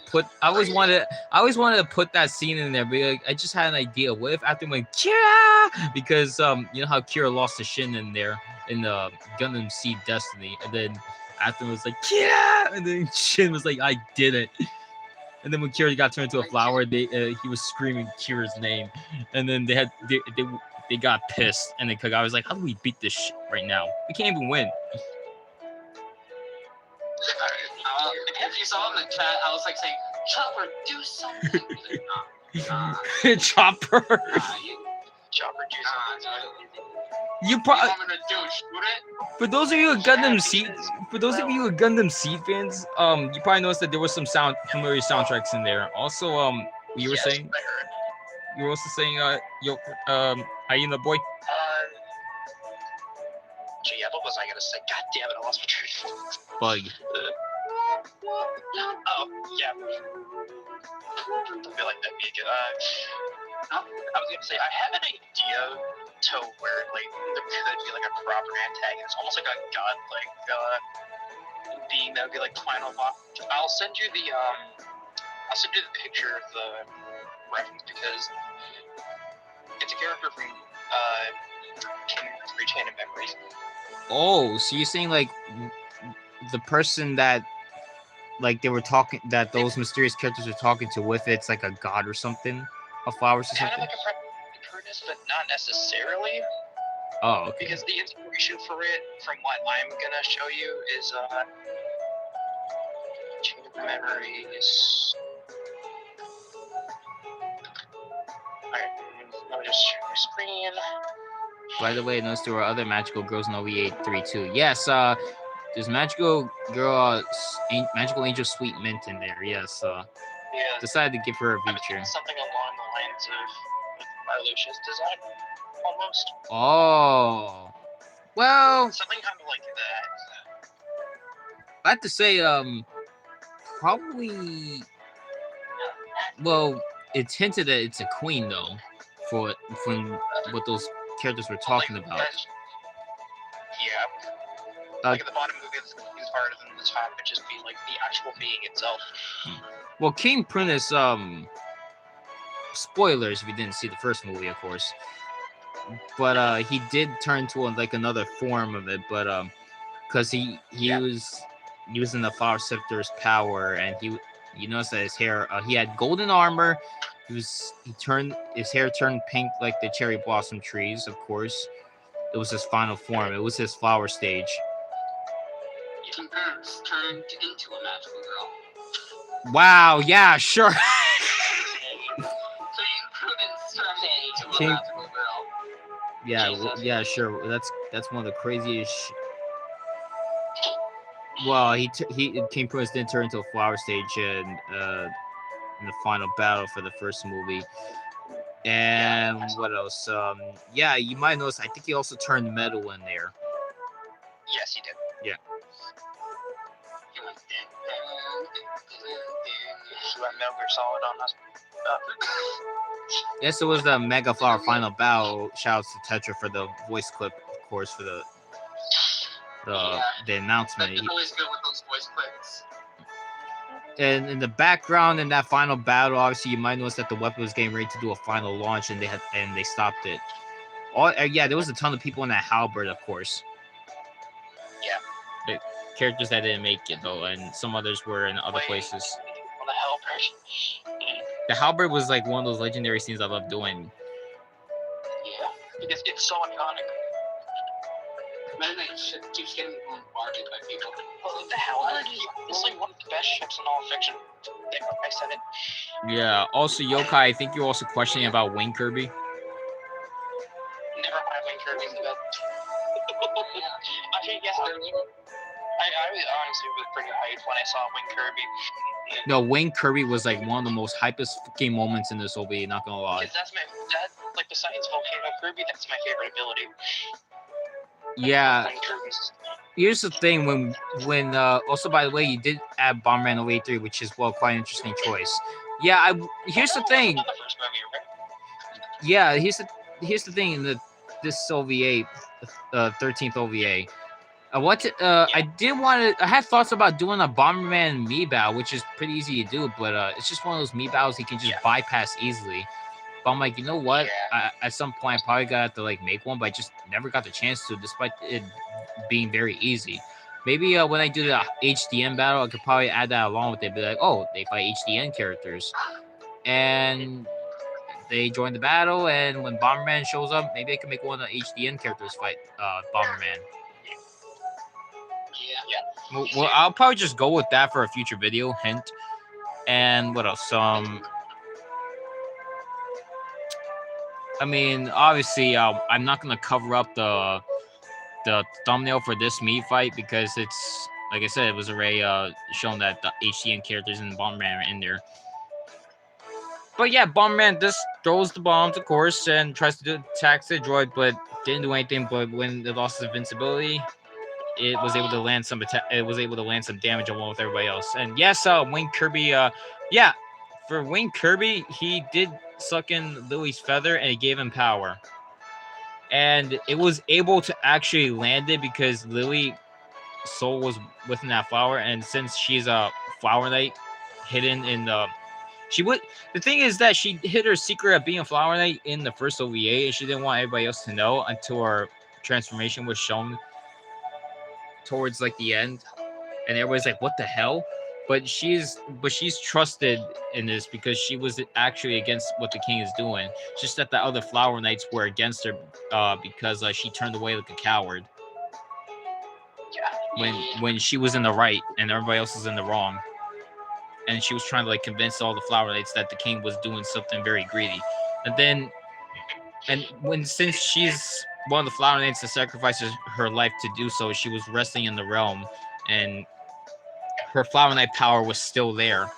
put that scene in there, but like, I just had an idea. What if Atherin went Kira? Because you know how Kira lost to Shin in there in the Gundam Seed Destiny, and then Atherin was like Kira, and then Shin was like, I did it. And then when Kira got turned into a flower, he was screaming Kira's name, and then they got pissed, and then Kagawa was like, how do we beat this shit right now? We can't even win. If you saw in the chat, I was like saying, Chopper, do something. Like, Chopper. Chopper, do something. You probably. What I'm gonna do, shoot it? For those of you with Gundam Seed fans, you probably noticed that there was some familiar soundtracks in there. Also, you were saying. You were also saying, Hyena boy. Gee, yeah, what was I gonna say? God damn it, I lost my train of thought. Bug. Oh, yeah. I feel like that beacon. I was gonna say I have an idea to where like there could be like a proper antagonist, almost like a god being that would be like the final boss. I'll send you the picture of the reference because it's a character from Chain of Memories. Oh, so you're saying like the person that like they were talking that those mysterious characters were talking to with it's like a god or something, of flowers or Kind something? of like a Prentice, but not necessarily. Oh, okay. Because the inspiration for it, from what I'm gonna show you, is Chain of Memories. Alright, let me just share my screen. By the way, I noticed there were other magical girls in OV8 too. Yes, there's magical girl, magical angel Sweet Mint in there. Yes, Yeah. decided to give her a I was feature. thinking something along the lines of Marluxia's design, almost. Oh, well, Something kind of like that. I have to say, probably. Well, it's hinted that it's a queen though, from what those characters were talking about. Yeah. Like at the bottom of it is harder than the top, it just be like the actual being itself. Well, King Prentice, spoilers if you didn't see the first movie, of course. But he did turn to like another form of it, but because he was using the Flower Scepter's power, and you notice that his hair, he had golden armor. His hair turned pink like the cherry blossom trees. Of course, it was his final form. It was his flower stage. King Prentice turned into a magical girl. Wow. Yeah. Sure. King Prudence turned into a magical girl. Yeah. Sure. That's one of the craziest. Well, King Prudence didn't turn into a flower stage in the final battle for the first movie. And what else? Yeah, you might notice. I think he also turned metal in there. Yes, he did. Yeah. He went Metal Gear Solid on us. Yes, it was the Mega Flower final battle. Shout out to Tetra for the voice clip, of course, for the announcement. They're always good with those voice clips. And in the background in that final battle, obviously you might notice that the weapon was getting ready to do a final launch, and they stopped it. There was a ton of people in that halberd, of course. Yeah. The characters that didn't make it though, and some others were in other places. On the halberd. The halberd was like one of those legendary scenes I love doing. Yeah, because it's so iconic. Man, that shit keeps getting bombarded by people. Well, the halberd is like one of the best ships in all fiction. I said it. Yeah. Also, Yokai, I think you're also questioning about Wing Kirby. Never mind, Wing Kirby's the best. Actually, yes, I was honestly pretty hyped when I saw Wing Kirby. No, Wing Kirby was like one of the most hypest fucking moments in this OVA, not gonna lie. Because like besides Volcano Kirby, that's my favorite ability. Yeah. Here's the thing, when also by the way, you did add Bomberman 083, which is quite an interesting choice. Yeah, here's the thing. Yeah, here's the thing in this OVA, 13th OVA. I had thoughts about doing a Bomberman Mii battle, which is pretty easy to do, but it's just one of those Mii battles you can just bypass easily. But I'm like, you know what? At some point, I probably got to like make one, but I just never got the chance to, despite it being very easy. Maybe when I do the HDN battle, I could probably add that along with it. Be like, oh, they fight HDN characters, and they join the battle. And when Bomberman shows up, maybe I can make one of the HDN characters fight Bomberman. Yeah. Well, I'll probably just go with that for a future video. Hint. And what else? I mean, obviously, I'm not gonna cover up the thumbnail for this Mii fight because it's, like I said, it was already shown that the HDN characters and Bomberman are in there. But yeah, Bomberman just throws the bombs, of course, and tries to attack the droid, but didn't do anything. But when it lost its invincibility, it was able to land some damage along with everybody else. And yes, Wing Kirby, for Wayne Kirby, he did suck in Lily's feather and it gave him power. And it was able to actually land it because Lily soul was within that flower, and since she's a flower knight hidden in the the thing is that she hid her secret of being a flower knight in the first OVA, and she didn't want everybody else to know until her transformation was shown towards like the end, and everybody's like, what the hell? But she's trusted in this because she was actually against what the king is doing. It's just that the other flower knights were against her because she turned away like a coward when she was in the right and everybody else was in the wrong. And she was trying to like convince all the flower knights that the king was doing something very greedy. Since she's one of the flower knights that sacrifices her life to do so, she was resting in the realm, and her flower knight power was still there,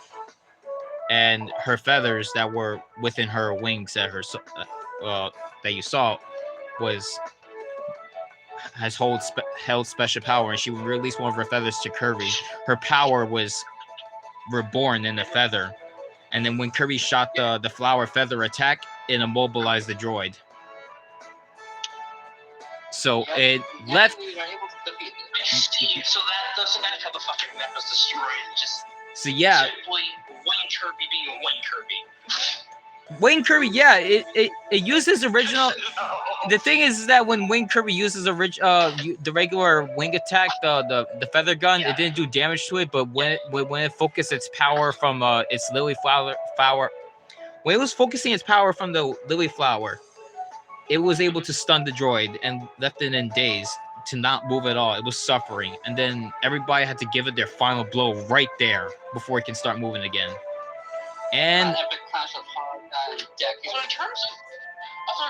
and her feathers that were within her wings that that you saw held special power, and she released one of her feathers to Kirby. Her power was reborn in the feather, and then when Kirby shot the flower feather attack, it immobilized the droid. So it left. So that's how the fucking map was destroyed. Just so yeah. Simply Wayne Kirby being Wayne Kirby. Wayne Kirby, yeah, it uses original. The thing is that when Wayne Kirby uses the regular wing attack, the feather gun, it didn't do damage to it. But when it focused its power from its lily flower, when it was focusing its power from the lily flower, it was able to stun the droid and left it in daze to not move at all. It was suffering, and then everybody had to give it their final blow right there before it can start moving again. And epic clash of decades. So in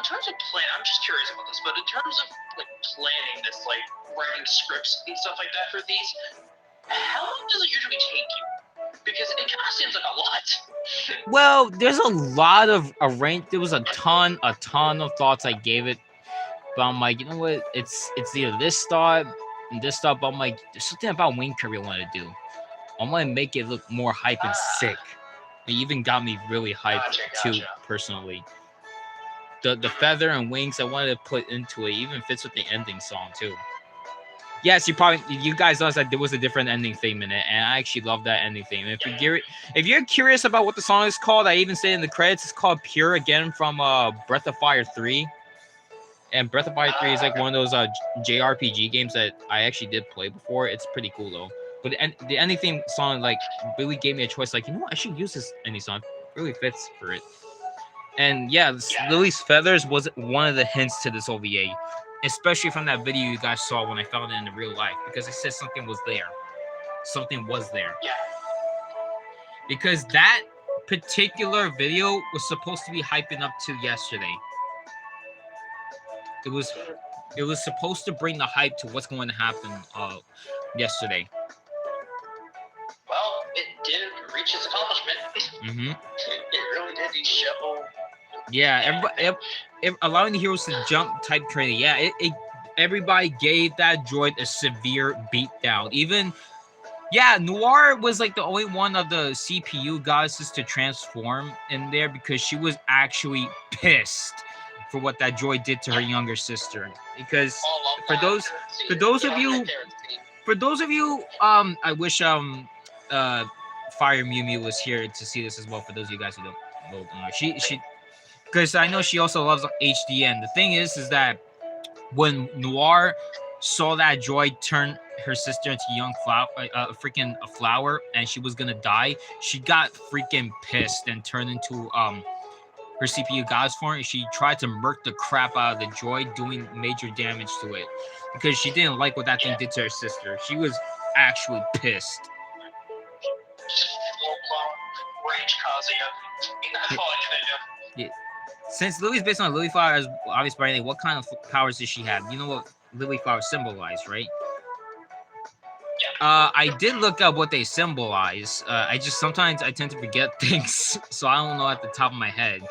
terms of plan, I'm just curious about this, but in terms of like planning this, like writing scripts and stuff like that for these, how long does it usually take you? Because it kind of seems like a lot. Well, there's a lot of there was a ton of thoughts I gave it, but I'm like, you know what? It's either this thought and this thought, but I'm like, there's something about Wayne Kirby I want to do. I want to make it look more hype and sick. It even got me really hyped too, personally. The feather and wings I wanted to put into it even fits with the ending song too. Yes, you guys noticed that there was a different ending theme in it, and I actually love that ending theme. If you're curious about what the song is called, I even say in the credits, it's called Pure, again from Breath of Fire 3. And Breath of Fire 3 is like one of those JRPG games that I actually did play before. It's pretty cool though. But the ending theme song like really gave me a choice. Like, you know what? I should use this ending song. It really fits for it. And yeah, Lily's feathers was one of the hints to this OVA, especially from that video you guys saw when I found it in the real life, because it said something was there. Something was there. Yeah. Because that particular video was supposed to be hyping up to yesterday. It was supposed to bring the hype to what's going to happen yesterday. Well, it did reach its accomplishment. Mm-hmm. It really did show. Yeah, allowing the heroes to jump type training. Yeah, everybody gave that droid a severe beatdown. Even, yeah, Noir was like the only one of the CPU goddesses to transform in there because she was actually pissed for what that droid did to her younger sister. Because for those of you, I wish Fire Mew Mew was here to see this as well. For those of you guys who don't know, she because I know she also loves HDN. The thing is that when Noir saw that droid turn her sister into young flower, a flower, and she was gonna die, she got freaking pissed and turned into her CPU goddess form, and she tried to murk the crap out of the droid, doing major damage to it because she didn't like what that thing did to her sister. She was actually pissed. Rage causing. That's all I can do. Since Lily's based on Lily Flower as obvious by anything, what kind of powers does she have? You know what Lily Flower symbolize, right? Yeah. I did look up what they symbolize. I just sometimes I tend to forget things, so I don't know at the top of my head.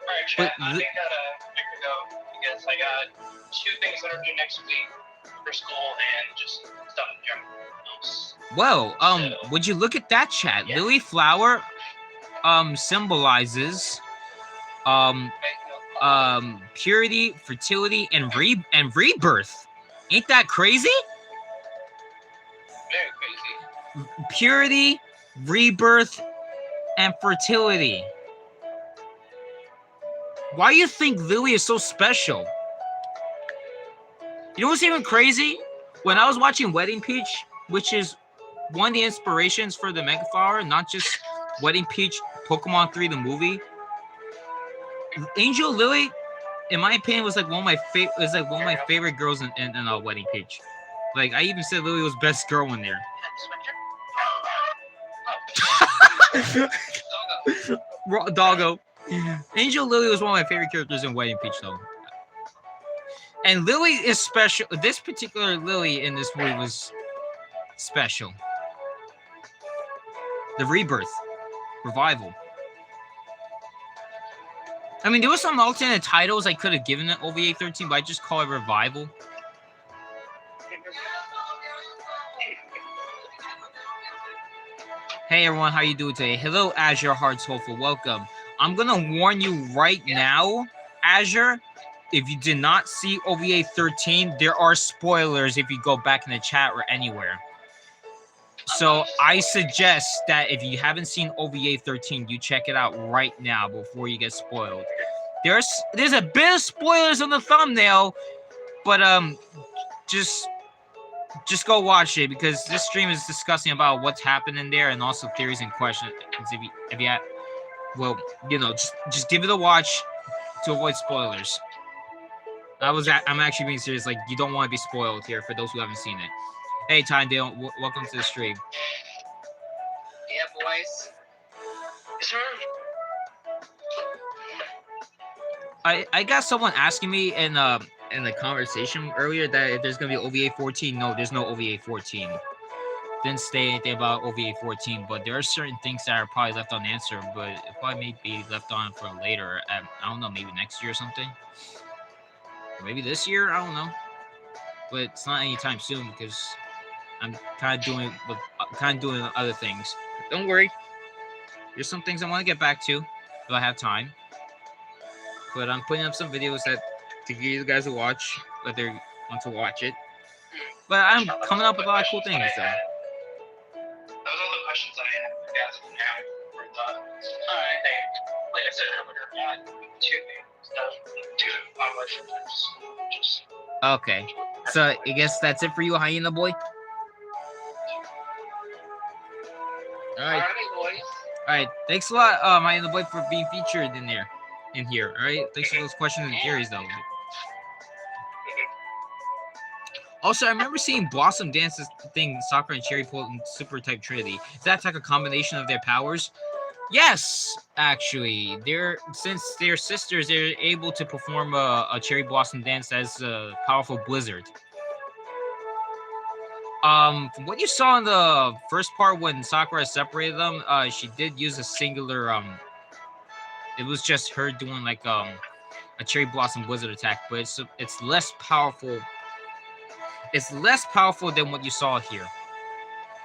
Alright, chat, I gotta go because I got 2 things that are due next week. for school and just stuff in general. Well, would you look at that chat? Yeah. Lily Flower symbolizes purity, fertility, and rebirth. Ain't that crazy? Very crazy. Purity, rebirth, and fertility. Why do you think Lily is so special? You know what's even crazy? When I was watching Wedding Peach, which is one of the inspirations for the Mega Flower, not just Wedding Peach, Pokemon 3 the movie. Angel Lily, in my opinion, was like one of my favorite girls in Wedding Peach. Like I even said Lily was best girl in there. Doggo. Angel Lily was one of my favorite characters in Wedding Peach, though. And Lily is special. This particular Lily in this movie was special. The rebirth, revival. I mean, there was some alternate titles I could have given it OVA 13, but I just call it revival. Hey everyone, how you doing today? Hello, Azure Hearts Hopeful. Welcome. I'm gonna warn you right now, Azure. If you did not see OVA 13, there are spoilers if you go back in the chat or anywhere. So I suggest that if you haven't seen OVA 13, you check it out right now before you get spoiled. There's a bit of spoilers on the thumbnail, but just go watch it because this stream is discussing about what's happening there and also theories and questions. If you well, you know, just give it a watch to avoid spoilers. I'm actually being serious. Like, you don't want to be spoiled here for those who haven't seen it. Hey, Tyndale, welcome to the stream. Yeah, boys. Sir. I got someone asking me in the conversation earlier that if there's gonna be OVA 14. No, there's no OVA 14. Didn't say anything about OVA 14, but there are certain things that are probably left unanswered, but it probably may be left on for later. I don't know, maybe next year or something. Or maybe this year, I don't know. But it's not anytime soon because I'm kind of doing other things. But don't worry. There's some things I want to get back to if I have time. But I'm putting up some videos to give you guys a watch, whether you want to watch it. But I'm coming up with a lot of cool things, so. Those are all the questions I have to ask now for the. Alright, like I said earlier, two questions. Okay. So I guess that's it for you, Hyena Boy? Alright. Alright. Thanks a lot, Hyena Boy, for being featured in here. Alright? Thanks for those questions and theories, though. Also, I remember seeing Blossom Dance's thing, Sakura and Cherry pulled in Super Type Trinity. Is that like a combination of their powers? Yes, actually. Since they're sisters, they're able to perform a Cherry Blossom Dance as a powerful blizzard. From what you saw in the first part when Sakura separated them, she did use a singular, it was just her doing like a Cherry Blossom Blizzard attack, but it's less powerful. It's less powerful than what you saw here.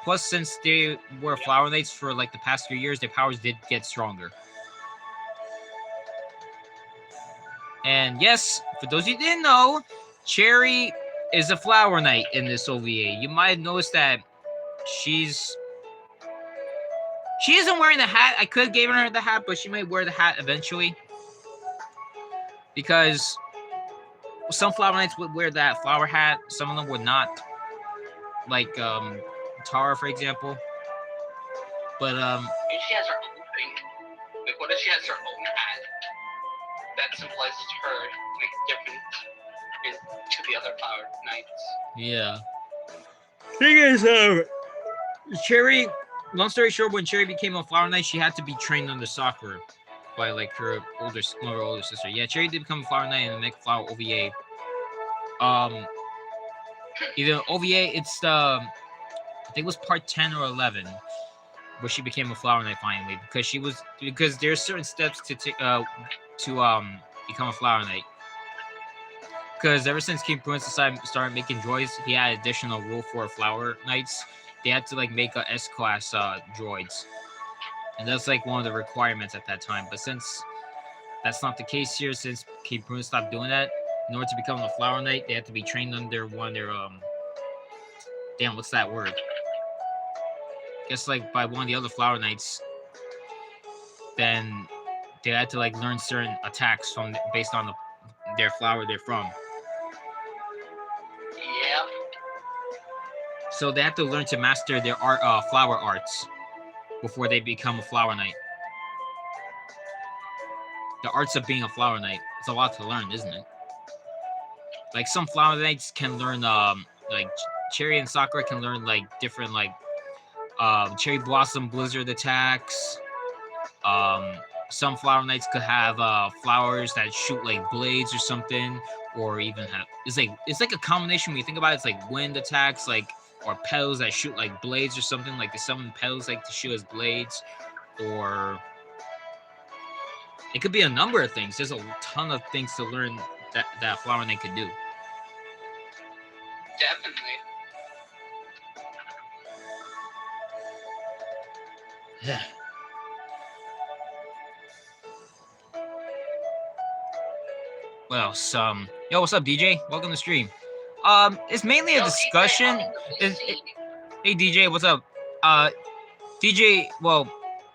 Plus, since they were Flower Knights for like the past few years, their powers did get stronger. And yes, for those who didn't know, Cherry is a Flower Knight in this OVA. You might have noticed that she isn't wearing the hat. I could have given her the hat, but she might wear the hat eventually. Because some Flower Knights would wear that flower hat. Some of them would not. Like, Tara, for example. But, she has her own thing. Like, what if she has her own hat that symbolizes her, like, different to the other Flower Knights? Yeah. Thing is, Cherry, long story short, when Cherry became a Flower Knight, she had to be trained under Sakura by, like, her older sister. Yeah, Cherry did become a Flower Knight in the Mega Flower OVA. Either OVA, it's I think it was part 10 or 11, where she became a Flower Knight finally, because there's certain steps to become a Flower Knight. because ever since King Prince started making droids, he had additional rule for Flower Knights. They had to like make a S-class droids, and that's like one of the requirements at that time. But since that's not the case here, since King Prince stopped doing that, in order to become a Flower Knight, they had to be trained under one of their damn, what's that word? Just like by one of the other Flower Knights, then they had to like learn certain attacks from based on their flower they're from. Yeah. So they have to learn to master their flower arts before they become a Flower Knight. The arts of being a Flower Knight. It's a lot to learn, isn't it? Like some Flower Knights can learn like Cherry and Sakura can learn like different like Cherry Blossom Blizzard attacks. Some Flower Knights could have flowers that shoot like blades or something, or even have it's like a combination when you think about it. It's like wind attacks, like or petals that shoot like blades or something. Like there's some petals like to shoot as blades, or it could be a number of things. There's a ton of things to learn that Flower Knight could do. Definitely. What else? Yo, what's up, DJ? Welcome to stream. It's mainly a discussion. Hey, DJ, what's up? DJ, well,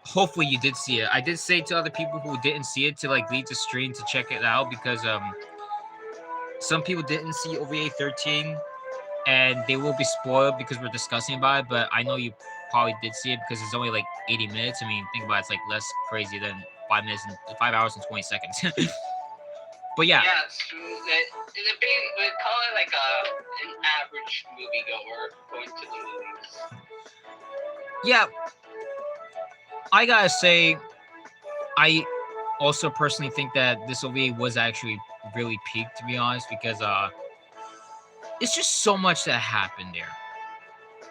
hopefully you did see it. I did say to other people who didn't see it to like leave the stream to check it out because some people didn't see OVA 13 and they will be spoiled because we're discussing about it. But I know you probably did see it because it's only like 80 minutes. I mean, think about it, it's like less crazy than 5 hours and 20 seconds. But yeah. Yeah, we call it like an average moviegoer going to the movies. Yeah. I gotta say, I also personally think that this OVA was actually really peak, to be honest, because it's just so much that happened there.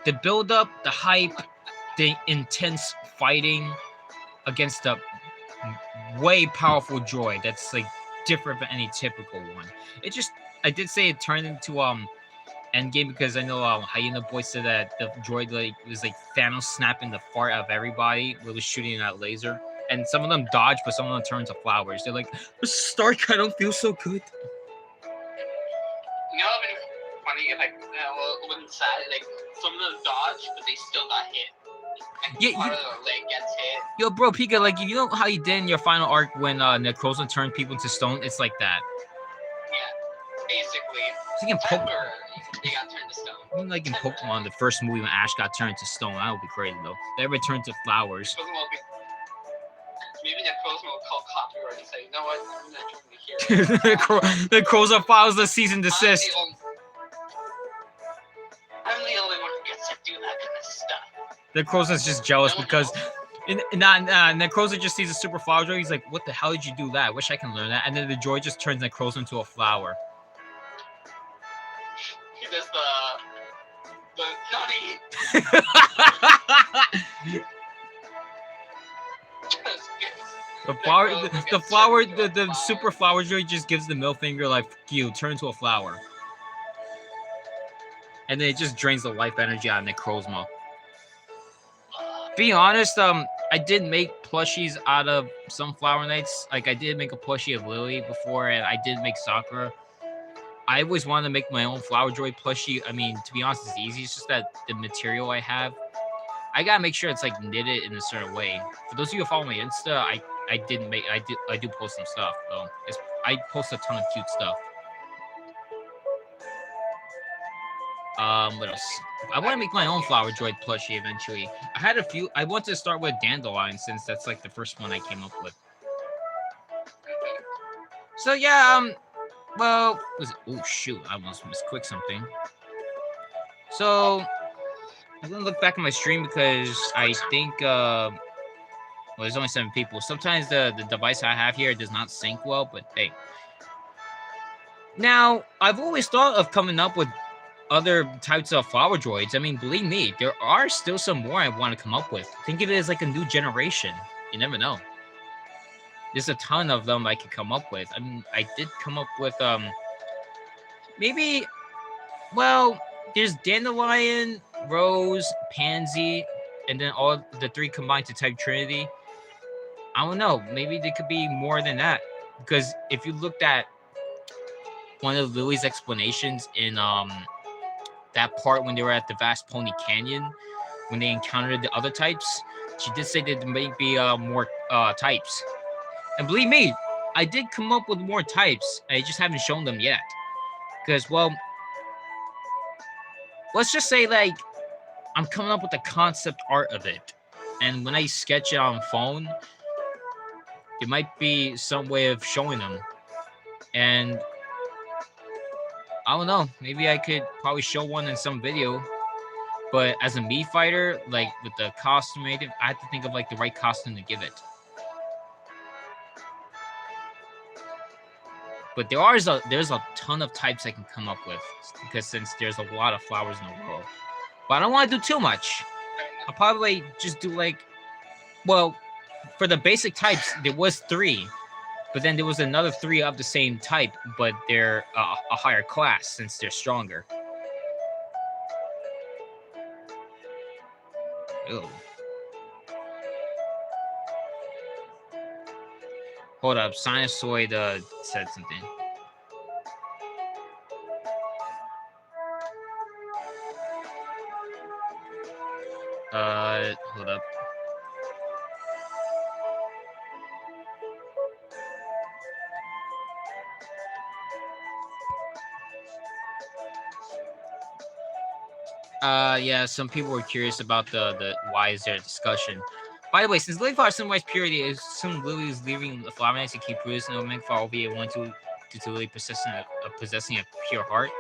The build-up, the hype, the intense fighting against the way powerful droid that's like different than any typical one. I did say it turned into Endgame because I know Hyena Boy said that the droid like was like Thanos snapping the fart out of everybody, really shooting that laser. And some of them dodge, but some of them turn to flowers. They're like, Stark, I don't feel so good. You know, it'd been funny, like, when sad, like, some of them dodge, but they still got hit. Like, Yeah, part of their leg gets hit. Yo, bro, Pika, like, you know how you did in your final arc when Necrozma turned people into stone? It's like that. Yeah, basically. It's like in Pokemon. They got turned to stone. I mean, like in Pokemon, the first movie when Ash got turned to stone. That would be crazy, though. They ever turned to flowers. Maybe Necrozma will call copyright and say, you know what, I'm not doing it here. Necrozma files the cease and desist. I'm the only one who gets to do that kind of stuff. Necrozma's just jealous because Necrozma just sees a super flower droid. He's like, what the hell did you do that? I wish I can learn that. And then the droid just turns Necrozma into a flower. He does the nutty. The super flower droid just gives the middle finger like, you turn into a flower. And then it just drains the life energy out of Necrozma. Being honest, I did make plushies out of some Flower Knights. Like I did make a plushie of Lily before, and I did make Sakura. I always wanted to make my own Flower Droid plushie. I mean, to be honest, it's easy. It's just that the material I have, I gotta make sure it's like knitted in a certain way. For those of you who follow my Insta, I do post some stuff though. I post a ton of cute stuff. What else? I want to make my own Flower Droid plushie eventually. I had a few. I want to start with Dandelion since that's like the first one I came up with. So yeah, well, oh shoot, I almost misclicked something. So I'm gonna look back at my stream because I think well, there's only 7 people. Sometimes the device I have here does not sync well, but hey. Now, I've always thought of coming up with other types of flower droids. I mean, believe me, there are still some more I want to come up with. Think of it as like a new generation. You never know. There's a ton of them I could come up with. I mean, I did come up with maybe. Well, there's dandelion, rose, pansy, and then all the three combined to type Trinity. I don't know. Maybe there could be more than that. Because if you looked at one of Lily's explanations in that part when they were at the Vast Pony Canyon, when they encountered the other types, she did say that there might be more types. And believe me, I did come up with more types. I just haven't shown them yet. Because, well, let's just say, like, I'm coming up with the concept art of it. And when I sketch it on phone, there might be some way of showing them. And I don't know. Maybe I could probably show one in some video. But as a Mii fighter, like with the costume, I have to think of like the right costume to give it. But there's a ton of types I can come up with because since there's a lot of flowers in the world. But I don't want to do too much. I'll probably just do like, well, for the basic types, there was 3. But then there was another 3 of the same type, but they're a higher class since they're stronger. Ew. Hold up, Sinusoid said something. Hold up. Yeah, some people were curious about the why is there a discussion. By the way, since Lily Flower symbolizes purity, is some Lily is leaving the flower nights to keep Bruce and Omega Flower OVA 1 due to Lily possessing a pure heart.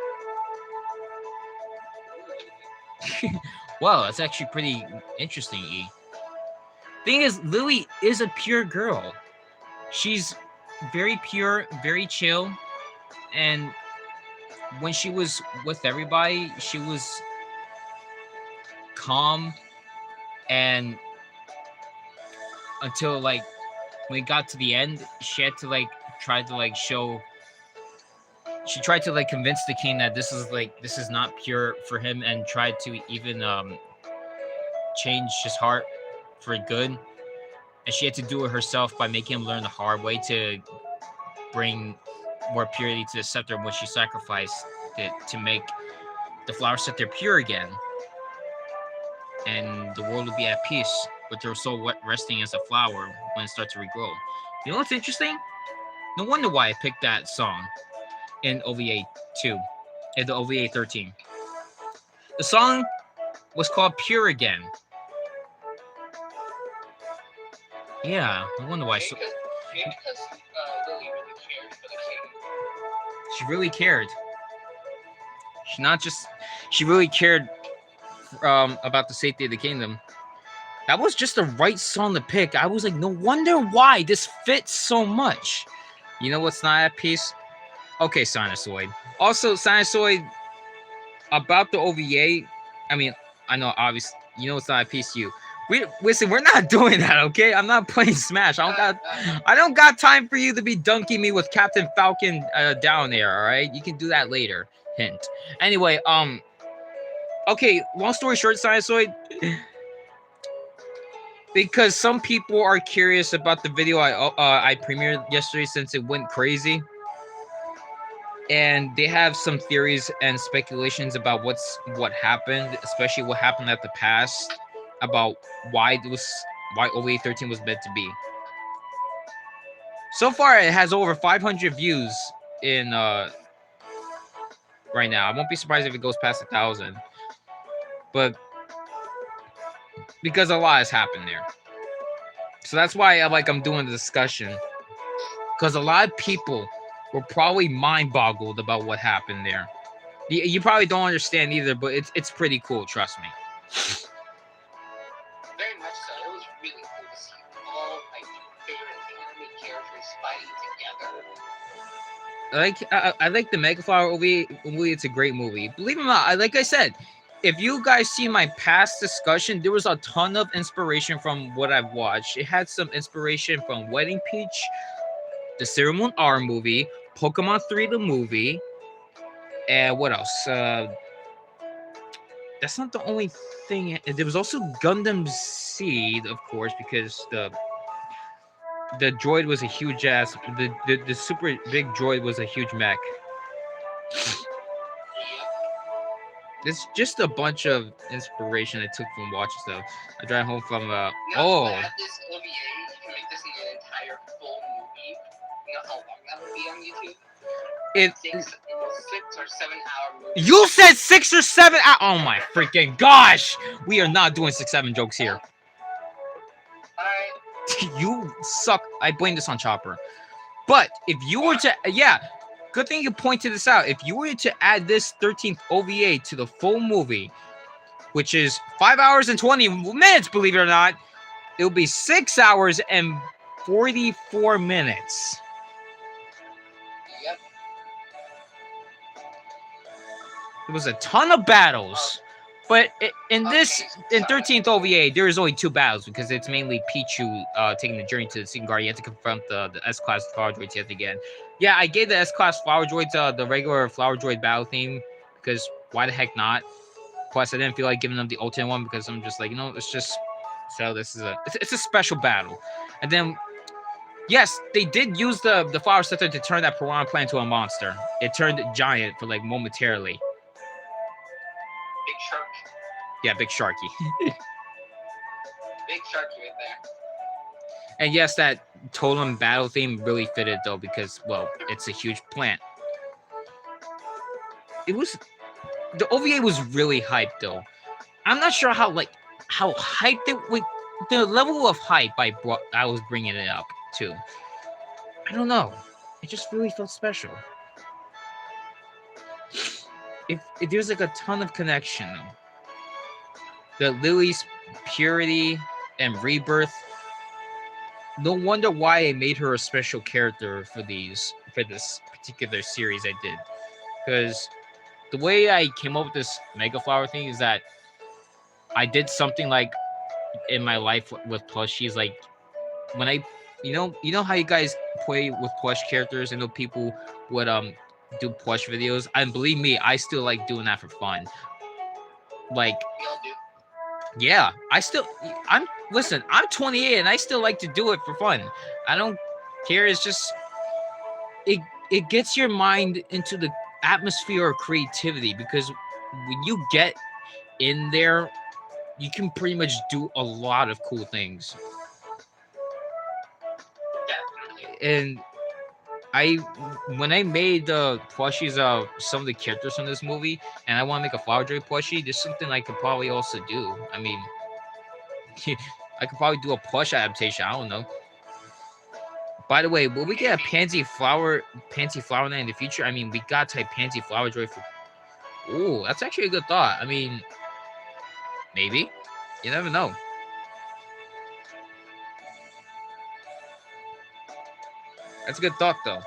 Wow, that's actually pretty interesting, E. Thing is, Lily is a pure girl. She's very pure, very chill, and when she was with everybody, she was calm, and until like when it got to the end, she had to like try to like show. She tried to like convince the king that this is not pure for him, and tried to even change his heart for good. And she had to do it herself by making him learn the hard way to bring more purity to the scepter when she sacrificed it to make the flower scepter pure again. And the world would be at peace with her soul resting as a flower when it starts to regrow. You know what's interesting? No wonder why I picked that song in OVA 2, in the OVA 13. The song was called Pure Again. Yeah, I wonder why. Maybe because Lily really cared for the king. She really cared. She really cared about the safety of the kingdom. That was just the right song to pick. I was like, no wonder why this fits so much. You know what's not at peace? Okay, Sinusoid. Also, Sinusoid, about the OVA, I mean, I know, obviously, you know it's not at peace, you. Listen, we're not doing that, okay? I'm not playing Smash. I don't got time for you to be dunking me with Captain Falcon down there, all right? You can do that later. Hint. Anyway, okay, long story short, Sinusoid, because some people are curious about the video I premiered yesterday since it went crazy. And they have some theories and speculations about what happened, especially what happened at the past, about why OVA 13 was meant to be. So far, it has over 500 views in right now. I won't be surprised if it goes past 1,000, but because a lot has happened there. So that's why I'm doing the discussion, because a lot of people were probably mind-boggled about what happened there. You probably don't understand either, but it's pretty cool, trust me. Very much so. It was really cool to see all my favorite anime characters fighting together. I like the Mega Flower OVA. It's a great movie. Believe it or not, like I said, if you guys see my past discussion, there was a ton of inspiration from what I've watched. It had some inspiration from Wedding Peach, the Sailor Moon R movie, Pokemon 3 the movie, And what else? That's not the only thing. There was also Gundam Seed, of course, because the droid was a huge ass. The super big droid was a huge mech. It's just a bunch of inspiration I took from watching stuff. I drive home from oh. Add this OVA, you can make this into an entire full movie. You know how long that would be on YouTube? It 6 or 7 hour movie. You said 6 or 7 hours. Oh my freaking gosh! We are not doing 6-7 jokes here. Alright. You suck. I blame this on Chopper. But if you were to, yeah, good thing you pointed this out. If you were to add this 13th OVA to the full movie, which is 5 hours and 20 minutes, believe it or not, it will be 6 hours and 44 minutes. Yep. There was a ton of battles. But in 13th OVA, there is only 2 battles because it's mainly Pichu taking the journey to the Second Guard. You have to confront the S-Class Flower Droids yet again. Yeah, I gave the S-Class Flower Droids the regular Flower Droid battle theme because why the heck not? Plus, I didn't feel like giving them the alternate one because I'm just like, you know, it's just... So this is it's a special battle. And then, yes, they did use the Flower Scepter to turn that Piranha Plant into a monster. It turned giant for like momentarily. Big shark. Yeah, big Sharky. Big sharky right there. And yes, that totem battle theme really fitted though because, well, it's a huge plant. The OVA was really hyped though. I'm not sure how hyped it with the level of hype I was bringing it up to. I don't know. It just really felt special. If there's like a ton of connection though. The Lily's purity and rebirth. No wonder why I made her a special character for this particular series I did. Because the way I came up with this Mega Flower thing is that I did something like in my life with plushies, like when I you know how you guys play with plush characters. I know people would do plush videos, and believe me, I still like doing that for fun. Like, We all do. yeah, I'm 28 and I still like to do it for fun. I don't care. It's just it gets your mind into the atmosphere of creativity because when you get in there, you can pretty much do a lot of cool things. Definitely. And when I made the plushies of some of the characters from this movie, and I want to make a Flower Droid plushie, there's something I could probably also do. I mean, I could probably do a plush adaptation. I don't know. By the way, will we get a Pansy Flower Knight in the future? I mean, we got type Pansy Flower Droid for. Ooh, that's actually a good thought. I mean, maybe. You never know. That's a good thought, though.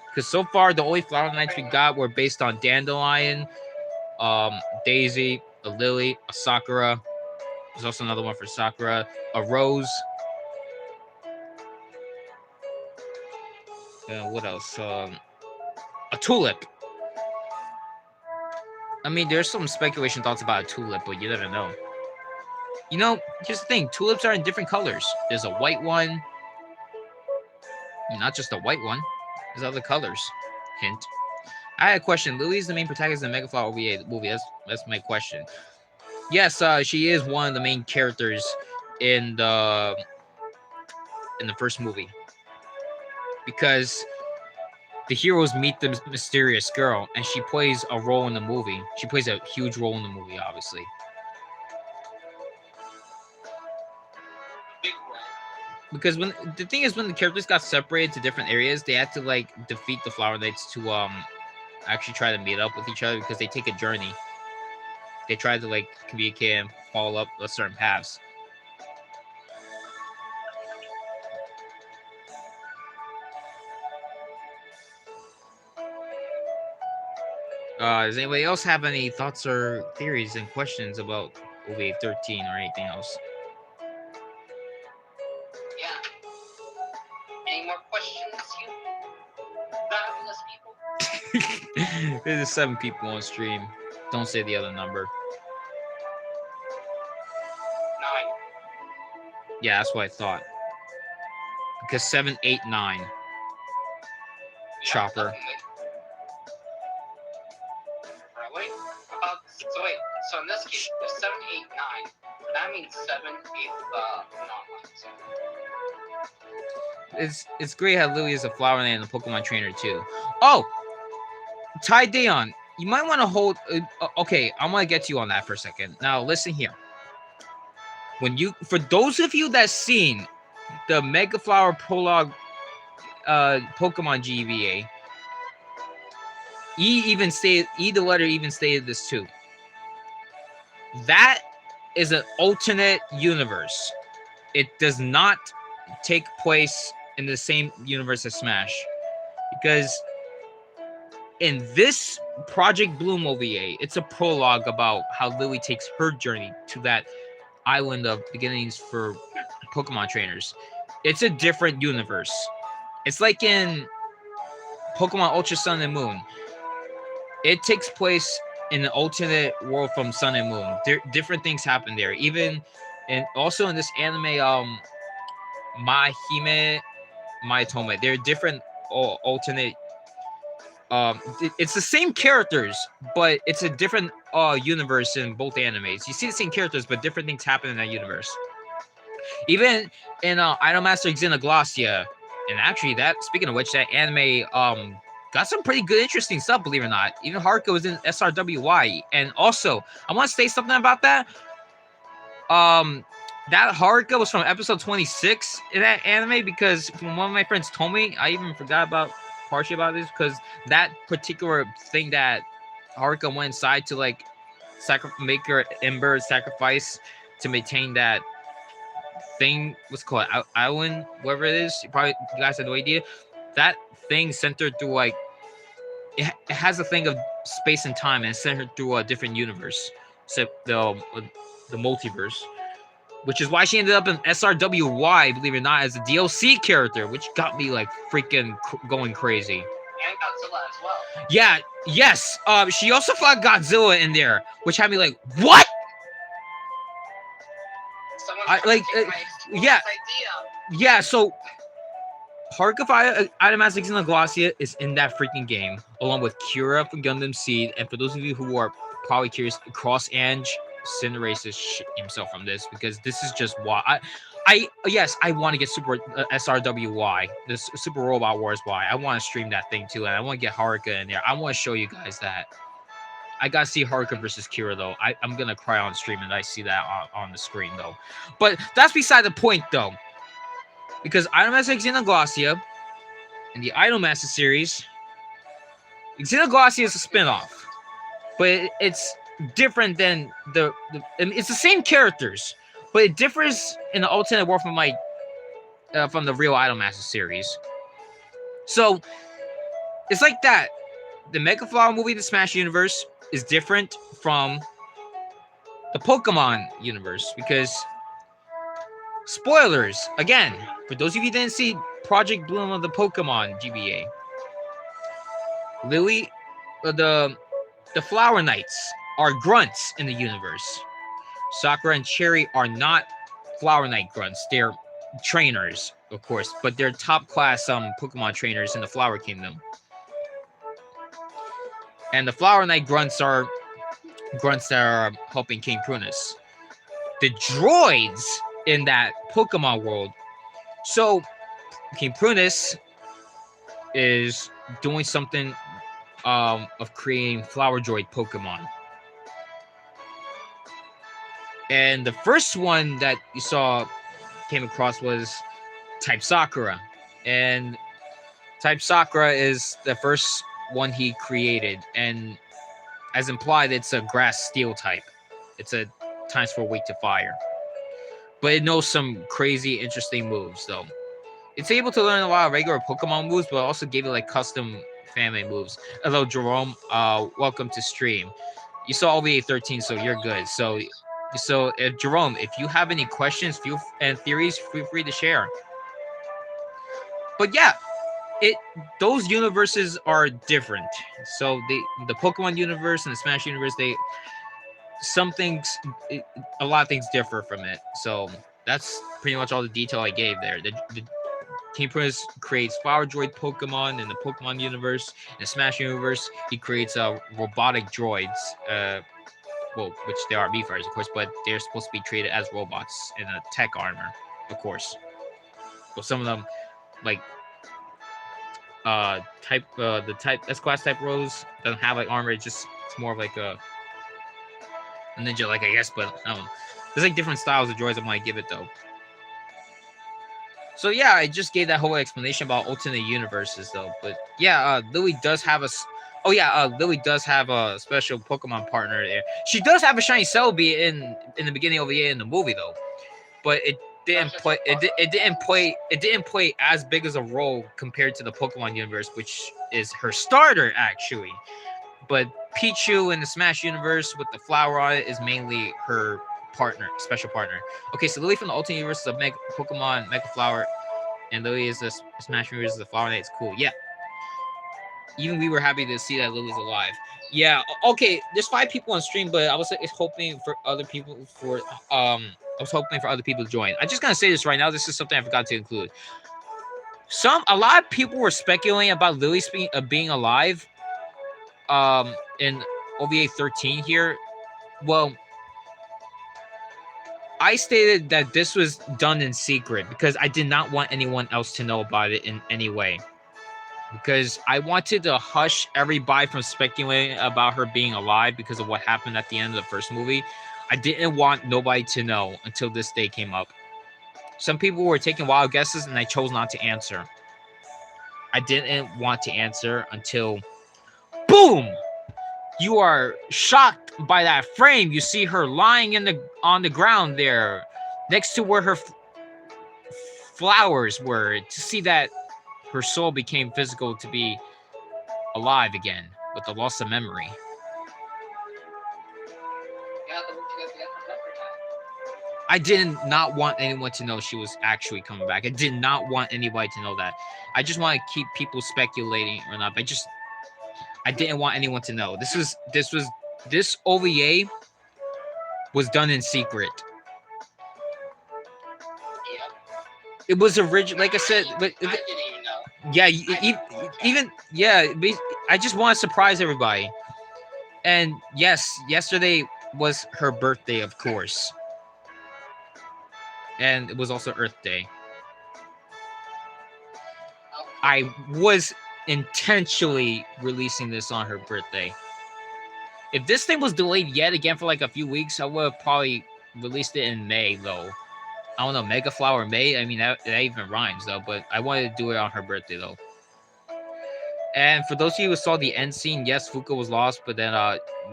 Because so far, the only Flower Knights we got were based on Dandelion, Daisy, a Lily, a Sakura. There's also another one for Sakura, a Rose. What else? A Tulip. I mean, there's some speculation thoughts about a Tulip, but you never know. You know, here's the thing. Tulips are in different colors. There's a white one. Not just a white one. There's other colors. Hint. I had a question. Lily is the main protagonist in the Mega Flower OVA movie. That's my question. Yes, she is one of the main characters in the first movie. Because the heroes meet the mysterious girl, and she plays a role in the movie. She plays a huge role in the movie, obviously. Big role. Because when the characters got separated to different areas, they had to like defeat the Flower Knights to actually try to meet up with each other because they take a journey. They try to like communicate and follow up certain paths. Does anybody else have any thoughts or theories and questions about OVA 13 or anything else? Yeah. Any more questions, you? Not having less people. There's 7 people on stream. Don't say the other number. 9. Yeah, that's what I thought. Because 7, 8, 9. Yeah, Chopper. definitely. Really? So wait. So in this case, if 7, 8, 9, that means 7, 8 non-lines. It's great how Louis is a flower name and a Pokemon trainer too. Oh, Ty Dayon, you might want to hold. Okay, I'm gonna get to you on that for a second. Now listen here. For those of you that's seen the Mega Flower Prologue Pokemon GBA, the letter even stated this too. That is an alternate universe. It does not take place in the same universe as Smash, because in this Project Bloom OVA, it's a prologue about how Lily takes her journey to that island of beginnings for Pokemon trainers. It's a different universe. It's like in Pokemon Ultra Sun and Moon. It takes place in an alternate world from Sun and Moon. Different things happen there. Even and also in this anime, Mahime, Maitome, they're different alternate. It's the same characters, but it's a different universe in both animes. You see the same characters, but different things happen in that universe. Even in Idolmaster Xenoglossia, and actually speaking of which, that anime got some pretty good, interesting stuff, believe it or not. Even Haruka was in SRWY. And also, I want to say something about that. That Haruka was from episode 26 in that anime, because when one of my friends told me, I even forgot partially about this, because that particular thing that Haruka went inside to like make her ember sacrifice to maintain that thing, what's called island, whatever it is. You guys have no idea. That thing centered through like it has a thing of space and time, and it's centered through a different universe, so the multiverse, which is why she ended up in SRWY, believe it or not, as a DLC character, which got me like freaking going crazy. And Godzilla as well. Yeah, yes. She also fought Godzilla in there, which had me like, what? Yeah. Yeah, so Haruka Idolmaster Xenoglossia is in that freaking game, along with Kira from Gundam Seed. And for those of you who are probably curious, Cross Ange Cinderaces shit himself from this, because this is just why I want to get Super SRWY, this Super Robot Wars Y. I want to stream that thing too, and I want to get Haruka in there. I want to show you guys that. I gotta see Haruka versus Kira though. I'm gonna cry on stream and I see that on the screen though. But that's beside the point though, because Idolmaster Xenoglossia in the Idolmaster series, Xenoglossia is a spinoff, but it's different than it's the same characters, but it differs in the alternate world from from the real Idolmaster series. So it's like that. The Mega Flower movie, the Smash universe, is different from the Pokemon universe, because spoilers again for those of you who didn't see Project Bloom of the Pokemon GBA. Lily, the Flower Knights are grunts in the universe. Sakura and Cherry are not Flower Knight grunts. They're trainers, of course, but they're top class Pokemon trainers in the Flower Kingdom. And the Flower Knight grunts are grunts that are helping King Prunus. The droids in that Pokemon world. So King Prunus is doing something of creating Flower Droid Pokemon. And the first one that you came across was Type Sakura. And Type Sakura is the first one he created. And as implied, it's a grass steel type. It's a times 4 weak to fire. But it knows some crazy, interesting moves, though. It's able to learn a lot of regular Pokemon moves, but also gave it like custom family moves. Hello, Jerome. Welcome to stream. You saw OVA 13, so you're good. So Jerome, if you have any questions and theories, feel free to share. But yeah, those universes are different. So the Pokemon universe and the Smash universe, some things, a lot of things differ from it. So that's pretty much all the detail I gave there. The Team Prince creates Flower Droid Pokemon in the Pokemon universe. In the Smash universe, he creates robotic droids. Well, which they are V-Fighters, of course, but they're supposed to be treated as robots in a tech armor, of course. Well, some of them, like the type S-Class type Rose doesn't have like armor. It's more of like a ninja, like, I guess, but I don't know. There's like different styles of droids I might give it though. So yeah, I just gave that whole explanation about alternate universes though. But yeah, Lily does have Lily does have a special Pokemon partner there. She does have a shiny Celebi in the beginning of the year in the movie though, but it didn't play as big as a role compared to the Pokemon universe, which is her starter actually. But Pichu in the Smash universe with the flower on it is mainly her special partner. Okay, so Lily from the Ultimate Universe is a Pokemon Mega Flower, and Lily is the Smash universe is the Flower Knight. It's cool. Yeah. Even we were happy to see that Lily's alive. Yeah. Okay. There's 5 people on stream, but I was hoping for other people to join. I'm just gonna say this right now. This is something I forgot to include. A lot of people were speculating about Lily being alive. In OVA 13 here. Well, I stated that this was done in secret because I did not want anyone else to know about it in any way. Because I wanted to hush everybody from speculating about her being alive because of what happened at the end of the first movie. I didn't want nobody to know until this day came up. Some people were taking wild guesses and I chose not to answer. I didn't want to answer until boom! You are shocked by that frame. You see her lying on the ground there, next to where her flowers were. To see that her soul became physical to be alive again with the loss of memory. I did not want anyone to know she was actually coming back. I did not want anybody to know that. I just want to keep people speculating or not. I didn't want anyone to know. This OVA was done in secret. It was original, like I said. But I didn't even know. Yeah, I just want to surprise everybody. And yes, yesterday was her birthday, of course, and it was also Earth Day. I was intentionally releasing this on her birthday. If this thing was delayed yet again for like a few weeks, I would have probably released it in May, though. I don't know, Mega Flower May? I mean, that even rhymes, though, but I wanted to do it on her birthday, though. And for those of you who saw the end scene, yes, Fuka was lost, but then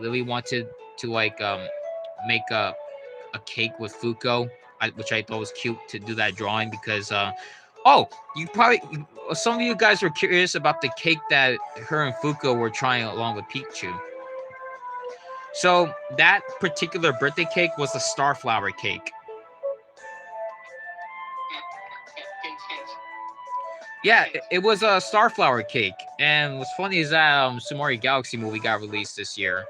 Lily wanted to, like, make a cake with Fuko, which I thought was cute to do that drawing because, some of you guys were curious about the cake that her and Fuko were trying along with Pichu. So that particular birthday cake was a starflower cake. Yeah, it was a starflower cake. And what's funny is that Sumari Galaxy movie got released this year.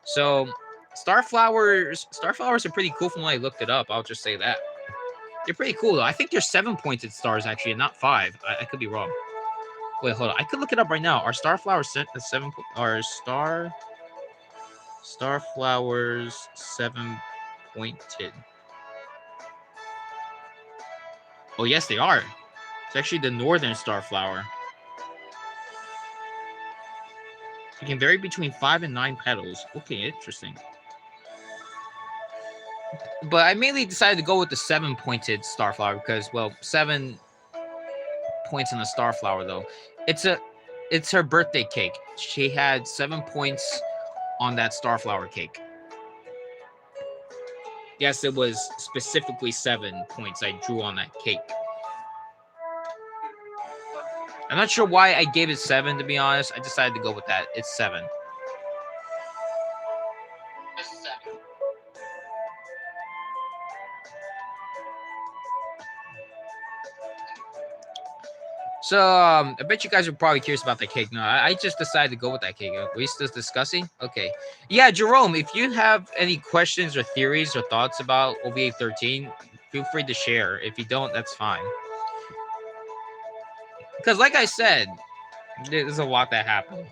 So starflowers are pretty cool from when I looked it up. I'll just say that. They're pretty cool though. I think they're 7-pointed stars actually, and not 5. I could be wrong. Wait, hold on. I could look it up right now. Are starflowers 7? Are starflowers 7-pointed? Oh yes, they are. It's actually the northern starflower. It can vary between 5 and 9 petals. Okay, interesting. But I mainly decided to go with the 7-pointed starflower because, well, 7 points in a starflower though. It's her birthday cake. She had 7 points on that starflower cake. Yes, it was specifically 7 points I drew on that cake. I'm not sure why I gave it 7, to be honest. I decided to go with that. It's 7. So I bet you guys are probably curious about that cake. No, I just decided to go with that cake. We still discussing? Okay. Yeah, Jerome, if you have any questions or theories or thoughts about OVA 13, feel free to share. If you don't, that's fine. Because like I said, there's a lot that happened.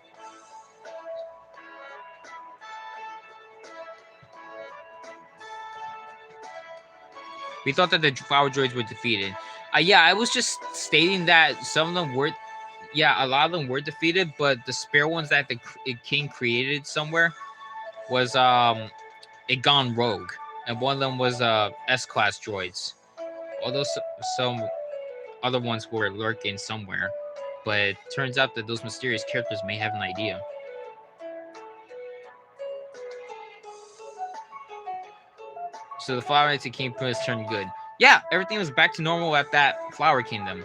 We thought that the flower droids were defeated. Yeah, I was just stating that some of them were, yeah, a lot of them were defeated, but the spare ones that the king created somewhere was it gone rogue, and one of them was S-class droids. Although some other ones were lurking somewhere, but it turns out that those mysterious characters may have an idea. So the Flower Knights King Prince turned good. Yeah, everything was back to normal at that Flower Kingdom.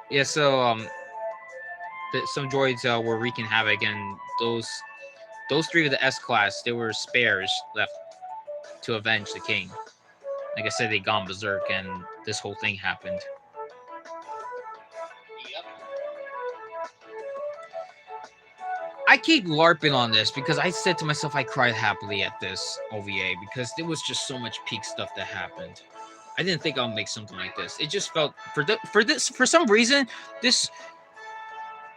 Yeah, so some droids were wreaking havoc, and those three of the S-class, they were spares left to avenge the king. Like I said, they gone berserk, and this whole thing happened. Yep. I keep LARPing on this because I said to myself I cried happily at this OVA because there was just so much peak stuff that happened. I didn't think I'll make something like this. It just felt for some reason this.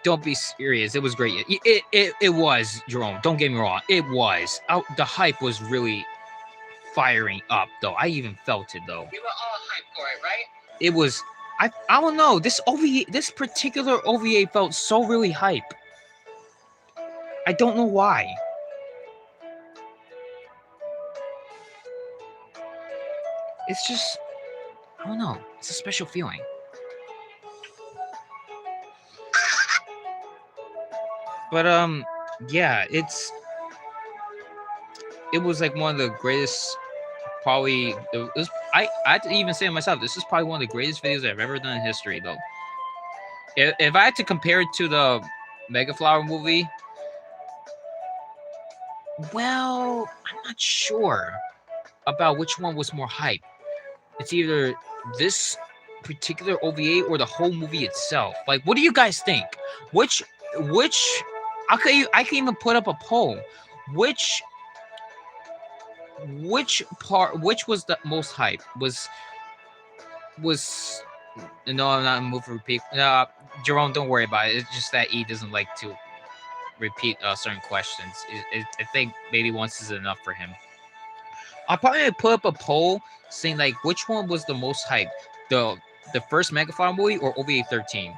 Don't be serious. It was great. It was, Jerome. Don't get me wrong. It was. The hype was really firing up, though. I even felt it, though. We were all hyped for it, right? It was. I don't know. This particular OVA felt so really hype. I don't know why. It's just, I don't know. It's a special feeling. But yeah, it was like one of the greatest. Probably, I had to even say to myself, this is probably one of the greatest videos I've ever done in history, though. If I had to compare it to the Mega Flower movie, well, I'm not sure about which one was more hype. It's either this particular OVA or the whole movie itself. Like, what do you guys think? Which I can even put up a poll. Which was the most hype? Was no, I'm not moved to repeat. Jerome, don't worry about it. It's just that E doesn't like to repeat certain questions. I think maybe once is enough for him. I'll probably put up a poll saying like which one was the most hype, the first Megaphone movie or OVA 13.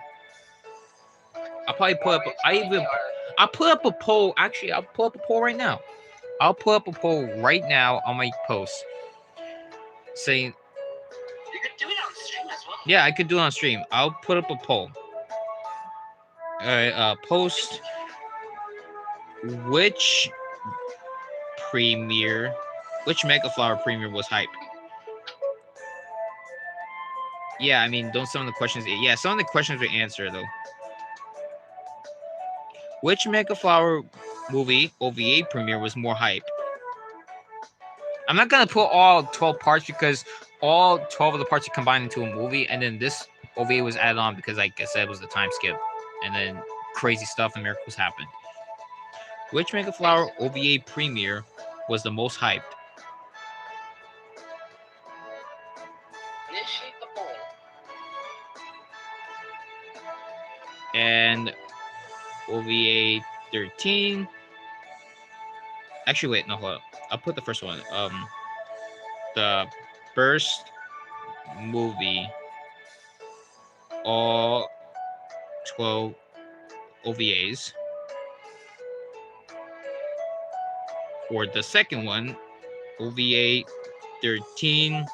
I'll probably put up. I'll put up a poll. Actually, I'll put up a poll right now. I'll put up a poll right now on my post saying. You could do it on stream as well. Yeah, I could do it on stream. I'll put up a poll. All right, post which Mega Flower premiere was hype? Yeah, I mean, don't some of the questions. Yeah, some of the questions were answered though. Which Mega Flower movie OVA premiere was more hype? I'm not gonna put all 12 parts because all 12 of the parts are combined into a movie, and then this OVA was added on because, like I said, it was the time skip, and then crazy stuff and miracles happened. Which Mega Flower OVA premiere was the most hyped? Initiate the poll. And OVA 13. Actually, wait, no, hold up. I'll put the first one. The first movie, all 12 OVAs. Or the second one, OVA 13.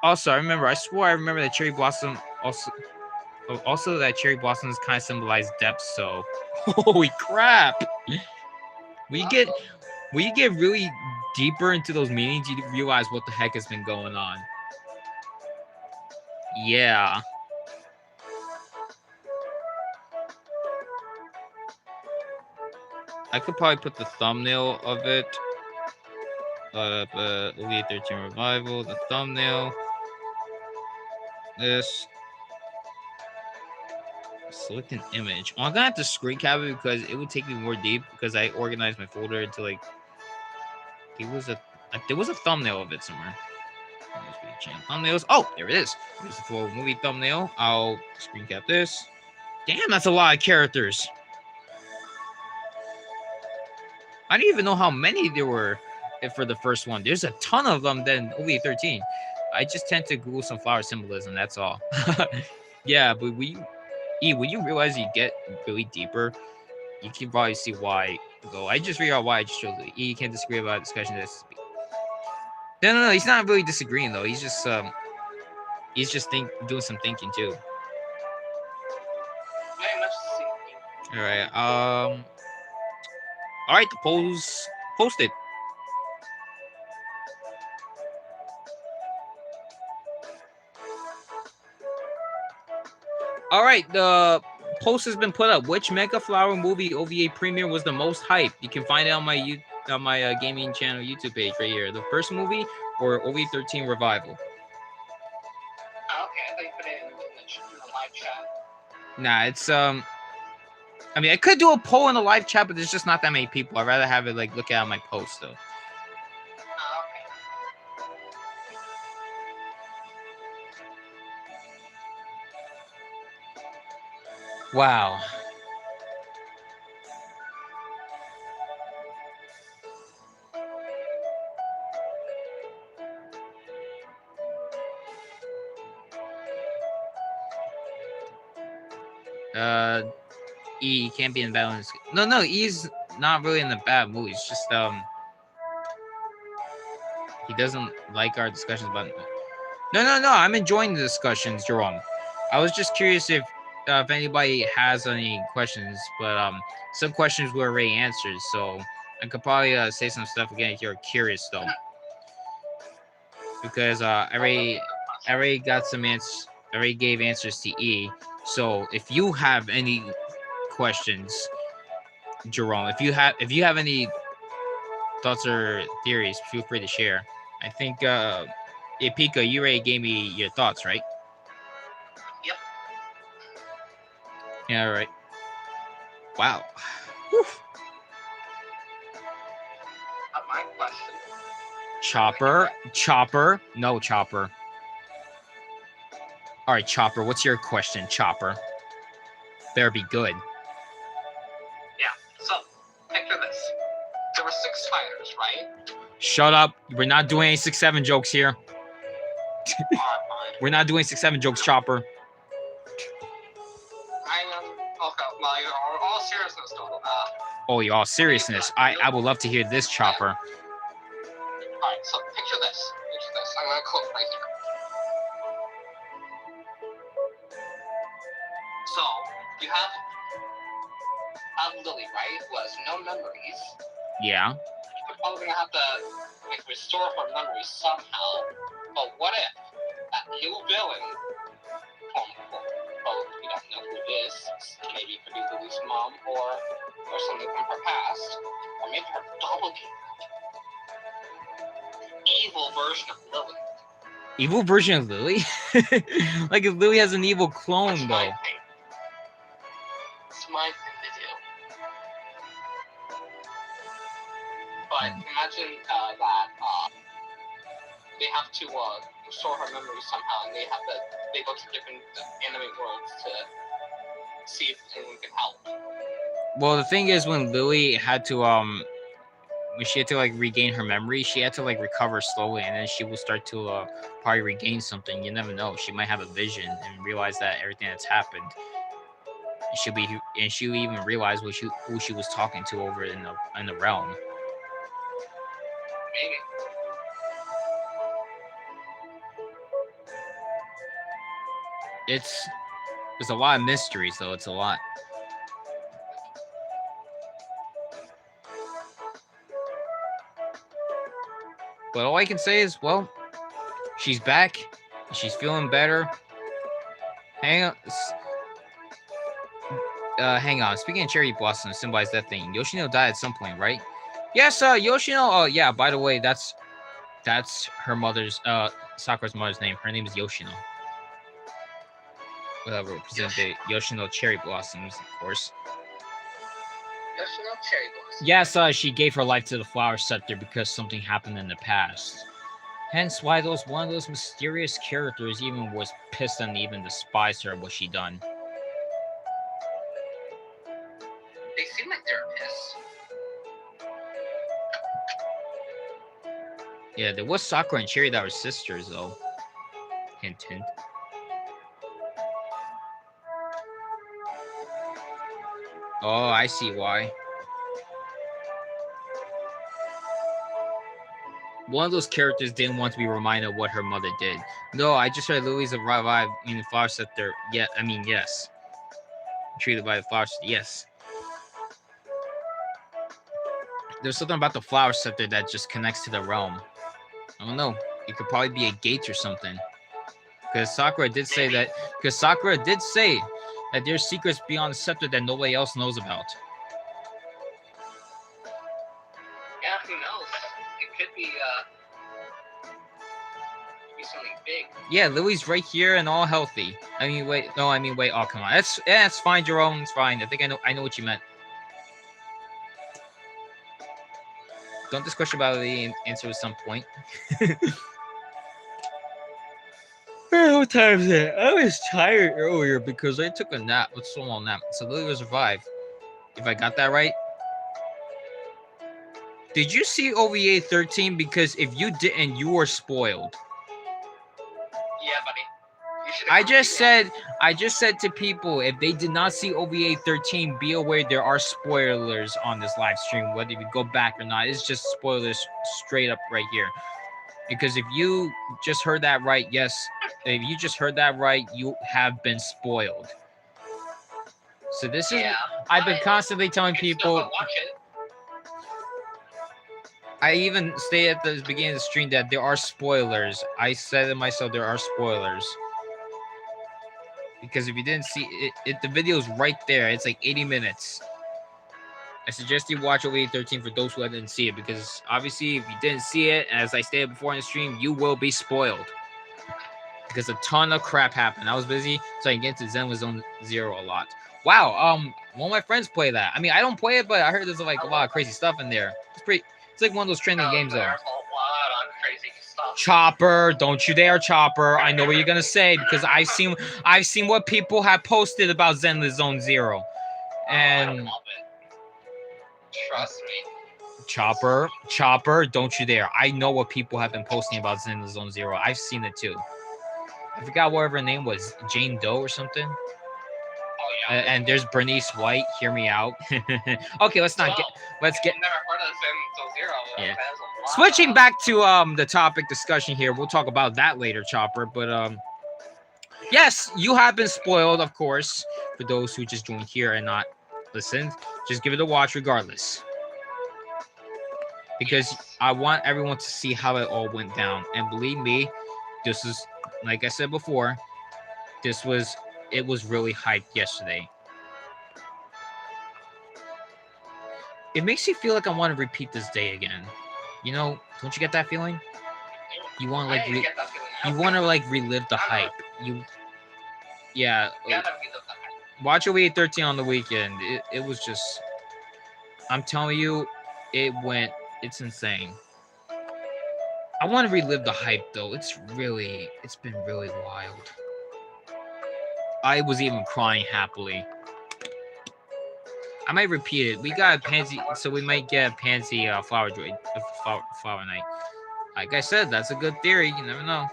Also, I remember that cherry blossom also that cherry blossoms kind of symbolize depth. So, holy crap! When you get really deeper into those meanings, you realize what the heck has been going on. Yeah. I could probably put the thumbnail of it OVA 13 Revival, the thumbnail. This. Select an image. I'm gonna have to screen cap it because it would take me more deep because I organized my folder into like there was a thumbnail of it somewhere. Thumbnails. Oh, there it is. Here's the full movie thumbnail. I'll screen cap this. Damn, that's a lot of characters. I didn't even know how many there were for the first one. There's a ton of them than OVA 13. I just tend to Google some flower symbolism. That's all. Yeah, but when you realize you get really deeper, you can probably see why. Though I just figured out why I just showed it. You can't disagree about discussion. No. He's not really disagreeing though. He's just doing some thinking too. Very much thinking. All right. All right. The polls posted. All right. The post has been put up. Which Mega Flower movie OVA premiere was the most hyped? You can find it on my gaming channel YouTube page right here. The first movie or OVA 13 Revival. Okay, I thought you put it in the live chat. Nah, it's I mean, I could do a poll in the live chat, but there's just not that many people. I'd rather have it like look at my post though. Wow. E can't be in bad ones. No, E's not really in the bad mood. It's just he doesn't like our discussions about it. No. I'm enjoying the discussions, Jerome. I was just curious if anybody has any questions, but some questions were already answered, so I could probably say some stuff again if you're curious though, because I already got some answers. I already gave answers to E. So if you have any questions, Jerome, if you have any thoughts or theories, feel free to share. I think Pika, you already gave me your thoughts, right? Yep. Yeah, all right. Wow. Whew. My question. Chopper. No, Chopper. All right, Chopper, what's your question, Chopper? Better be good. Yeah, so, picture this. There were 6 fighters, right? Shut up. We're not doing any 6-7 jokes here. Fine. We're not doing 6-7 jokes, Chopper. I am, okay, well, you're all seriousness, though. Oh, you're all seriousness. I would love to hear this, Chopper. Alright, so picture this. I'm gonna quote right here. So, you have Lily, right, who has no memories. Yeah. You're probably gonna have to restore her memories somehow. But what if that new villain, quote unquote, well, we don't know who it is. Maybe it could be Lily's mom or something from her past, or maybe her doppelganger. Evil version of Lily. Evil version of Lily? Like if Lily has an evil clone, That's though. my thing. It's my thing to do. But imagine that they have to restore her memory somehow, and they go to different anime worlds to see if anyone can help. Well, the thing is, when Lily had to when she had to like regain her memory, she had to like recover slowly, and then she will start to probably regain something. You never know. She might have a vision and realize that everything that's happened. She'll even realize who she was talking to over in the realm. Maybe. There's a lot of mysteries, though. It's a lot. But all I can say is, well, she's back. She's feeling better. Hang on. Speaking of cherry blossom, symbolize that thing. Yoshino died at some point, right? Yes, Yoshino. Oh, yeah. By the way, that's That's her mother's, Sakura's mother's name. Her name is Yoshino. Whatever, represent the Yoshino cherry blossoms, of course. Yoshino cherry blossom. Yes, she gave her life to the flower scepter because something happened in the past. Hence why one of those mysterious characters even was pissed and even despised her what she done. They seem like they're pissed. Yeah, there was Sakura and Cherry that were sisters though. Hint hint. Oh, I see why. One of those characters didn't want to be reminded of what her mother did. No, I just heard Louise revived in the flower scepter. Yeah, I mean, yes. Treated by the flower scepter, yes. There's something about the flower scepter that just connects to the realm. I don't know. It could probably be a gate or something. Because Sakura did say that. Because Sakura did say that there's secrets beyond the scepter that nobody else knows about. Yeah, who knows? It could be something big. Yeah, Lily's right here and all healthy. I mean, wait. Oh, come on. That's fine, Jerome. It's fine. I think I know what you meant. Don't this question about the answer at some point. What time is it? I was tired earlier because I took a nap. What's so long nap? So Lily was revived. If I got that right. Did you see OVA 13? Because if you didn't, you were spoiled. Yeah, buddy. I just said to people, if they did not see OVA 13, be aware there are spoilers on this live stream, whether you go back or not. It's just spoilers straight up right here. Because if you just heard that right, yes, if you just heard that right, you have been spoiled. So this is, I've been constantly telling people. I even stay at the beginning of the stream that there are spoilers. I said to myself, there are spoilers. Because if you didn't see it, the video is right there. It's like 80 minutes. I suggest you watch OVA 13 for those who didn't see it. Because obviously, if you didn't see it, as I stated before in the stream, you will be spoiled. Because a ton of crap happened. I was busy, so I can get into Zenless Zone Zero a lot. Wow, one of my friends play that. I mean, I don't play it, but I heard there's like a lot of crazy stuff in there. It's like one of those trending games though. There's a lot of crazy stuff. Chopper, don't you dare, Chopper. I know what you're gonna say because I've seen what people have posted about Zenless Zone Zero. And I love it. Trust me. Chopper, don't you dare. I know what people have been posting about Zenless Zone Zero. I've seen it too. I forgot whatever her name was, Jane Doe or something. Oh yeah. And there's Bernice White. Hear me out. Okay, let's get. I've never heard of Zenless Zero. Yeah. Switching back to the topic discussion here, we'll talk about that later, Chopper. But yes, you have been spoiled, of course. For those who just joined here and not listened, just give it a watch regardless. Because I want everyone to see how it all went down. And believe me, this is, like I said before, it was really hyped yesterday. It makes you feel like I want to repeat this day again. You know, don't you get that feeling? You want to relive the hype. Watch OVA 13 on the weekend. It was just, I'm telling you, it's insane. I want to relive the hype though. It's been really wild. I was even crying happily. I might repeat it. We got a pansy, so we might get a pansy flower night. Like I said, that's a good theory. You never know.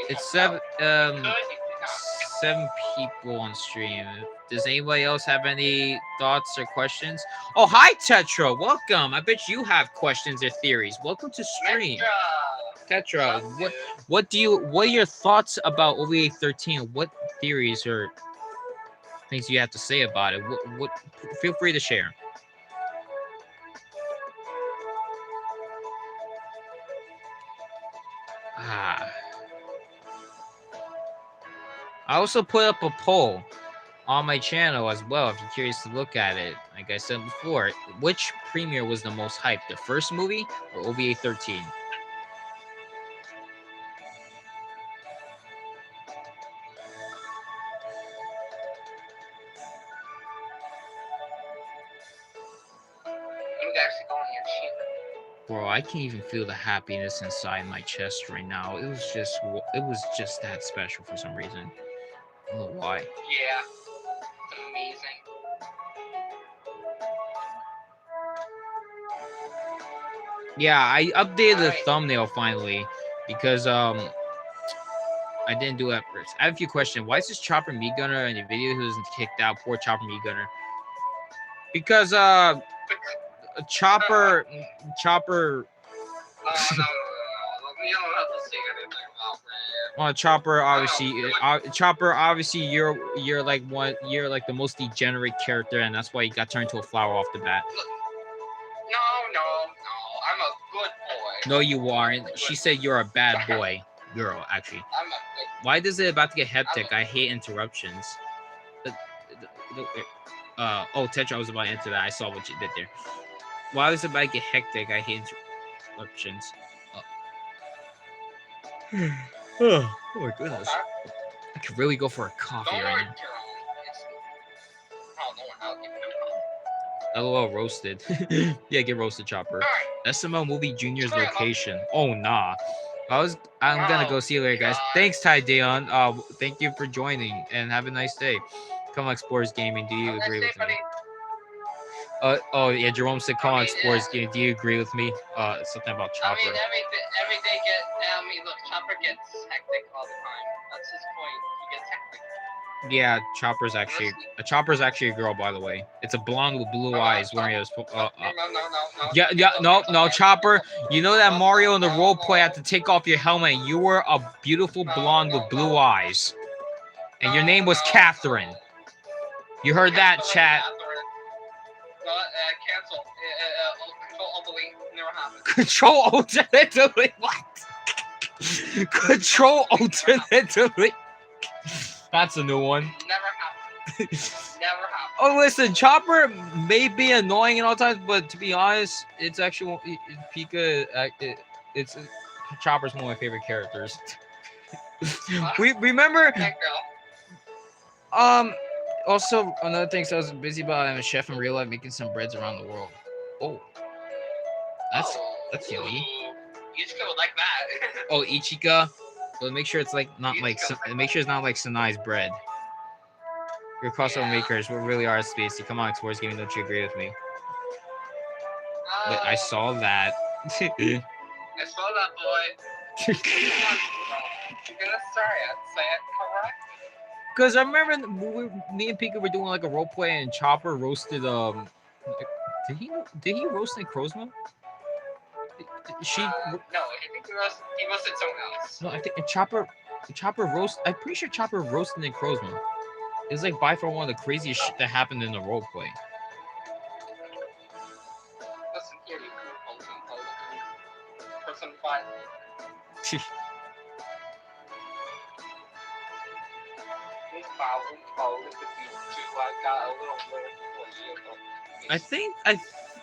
It's 7 people on stream. Does anybody else have any thoughts or questions? Oh, hi Tetra, welcome. I bet you have questions or theories. Welcome to stream. Tetra, what are your thoughts about OVA 13? What theories or things you have to say about it? What feel free to share. I also put up a poll. on my channel as well if you're curious to look at it. Like I said before, which premiere was the most hyped? The first movie or OVA 13? I'm actually going here. Bro, I can't even feel the happiness inside my chest right now. It was just that special for some reason. I don't know why. Yeah, it's amazing. Yeah, I updated the Alright. thumbnail finally because I didn't do it first. I have a few questions. Why is this Chopper Meat Gunner in the video who's kicked out? Poor Chopper Meat Gunner. Because Chopper No. You don't have to say anything about that. well, Chopper obviously you're like the most degenerate character, and that's why you got turned into a flower off the bat. No. I'm a good boy. No, you aren't. She said you're a bad boy. Girl, actually. I'm a good Why does it about to get hectic? I hate interruptions. Oh, Tetra, I was about to enter that. I saw what you did there. Why does it about to get hectic? I hate interruptions. Oh my goodness. I could really go for a coffee right now. LOL roasted. Yeah, get roasted, Chopper. SML Movie Junior's location. Oh nah. I'm gonna go see you later, guys. Thanks, Ty Deon. Thank you for joining and have a nice day. Come on, Explorers Gaming. Do you agree with me? Oh yeah, Jerome said call on Explorers Gaming. Do you agree with me? Something about Chopper. I mean, every day look, Chopper gets hectic all the time. That's his point. He gets hectic. Yeah, Chopper's actually a girl, by the way. It's a blonde with blue eyes wearing a no, Chopper. You know that Mario in the role play had to take off your helmet. You were a beautiful blonde with blue eyes, and your name was Catherine. You heard that, chat? Cancel. Control Alt Delete. Never happened. Control Alternate Delete. What? Control Alternate Delete. That's a new one. Never happened. Never happened. Oh, listen, Chopper may be annoying at all times, but to be honest, it's actually Pika. It's Chopper's one of my favorite characters. We remember. Also, another thing, so I was busy about. I'm a chef in real life, making some breads around the world. Oh, that's yummy. Ichika would like that. Oh, Ichika. Well, make sure it's not like Sanai's bread. We're crossover makers. We really are spacey. Come on, Explorers Gaming. Don't you agree with me? But I saw that. I saw that, boy. You're gonna say it correct. Because I remember me and Pika were doing like a role play, and Chopper roasted. Did he roast Necrozma? No, I think he roasted someone else. No, I think Chopper roast. I'm pretty sure Chopper roasted Necrozma. It's like by far one of the craziest shit that happened in the role play. Listen here, you person 5.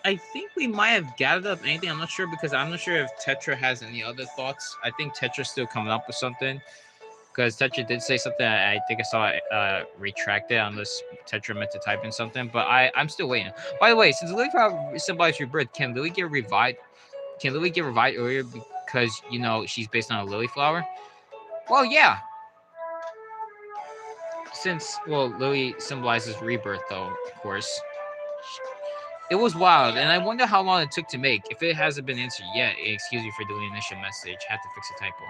I think we might have gathered up anything. I'm not sure because I'm not sure if Tetra has any other thoughts. I think Tetra's still coming up with something because Tetra did say something. I think I saw it retracted unless Tetra meant to type in something. But I'm still waiting. By the way, since Lily Flower symbolizes rebirth, can Lily get revived? Can Lily get revived earlier because she's based on a lily flower? Well, yeah. Since Lily symbolizes rebirth, though, of course. It was wild, and I wonder how long it took to make. If it hasn't been answered yet, excuse me for doing the initial message. Had to fix a typo.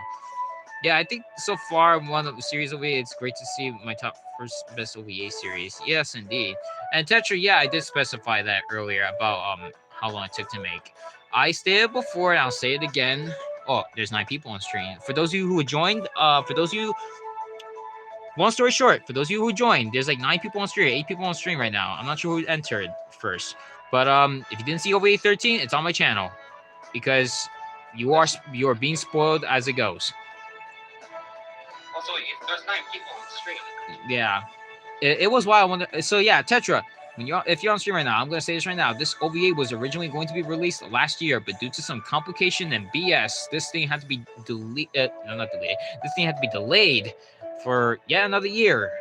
Yeah, I think so far one of the series OVA, it's great to see my top first best OVA series. Yes, indeed. And Tetra, yeah, I did specify that earlier about how long it took to make. I stated before, and I'll say it again. Oh, there's 9 people on stream. For those of you who joined, long story short, for those of you who joined, there's like 9 people on stream, 8 people on stream right now. I'm not sure who entered first. But if you didn't see OVA 13, it's on my channel because you are being spoiled as it goes. Also, there's 9 people on stream. Yeah. It was wild. So yeah, Tetra. If you're on stream right now, I'm gonna say this right now. This OVA was originally going to be released last year, but due to some complication and BS, this thing had to be deleted. No, not deleted. This thing had to be delayed for yet another year,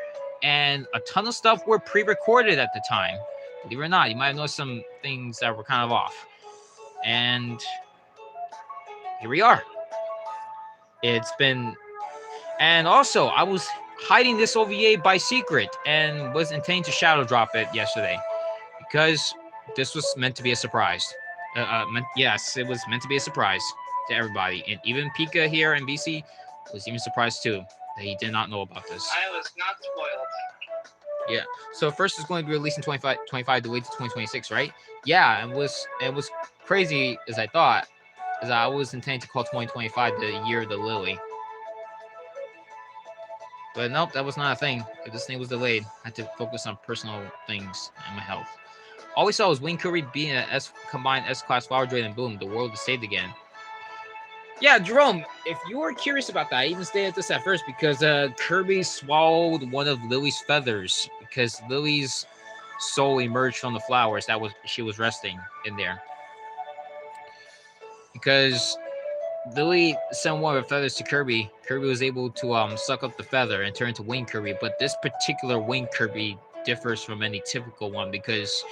and a ton of stuff were pre-recorded at the time. Believe it or not, you might have noticed some things that were kind of off, and here we are. It's been, and also I was hiding this OVA by secret and was intending to shadow drop it yesterday because this was meant to be a surprise. Yes, it was meant to be a surprise to everybody, and even Pika here in BC was even surprised too that he did not know about this. I was not spoiled. Yeah. So first it's going to be released in 25 delayed to 2026, right? Yeah, and it was crazy as I thought, as I was intending to call 2025 the year of the lily. But nope, that was not a thing. This thing was delayed. I had to focus on personal things and my health. All we saw was Wing Kirby being an combined S-Class Flower Droid, and boom, the world is saved again. Yeah, Jerome, if you were curious about that, I even stated this at first because Kirby swallowed one of Lily's feathers because Lily's soul emerged from the flowers she was resting in there. Because Lily sent one of her feathers to Kirby. Kirby was able to suck up the feather and turn into Wing Kirby, but this particular Wing Kirby differs from any typical one because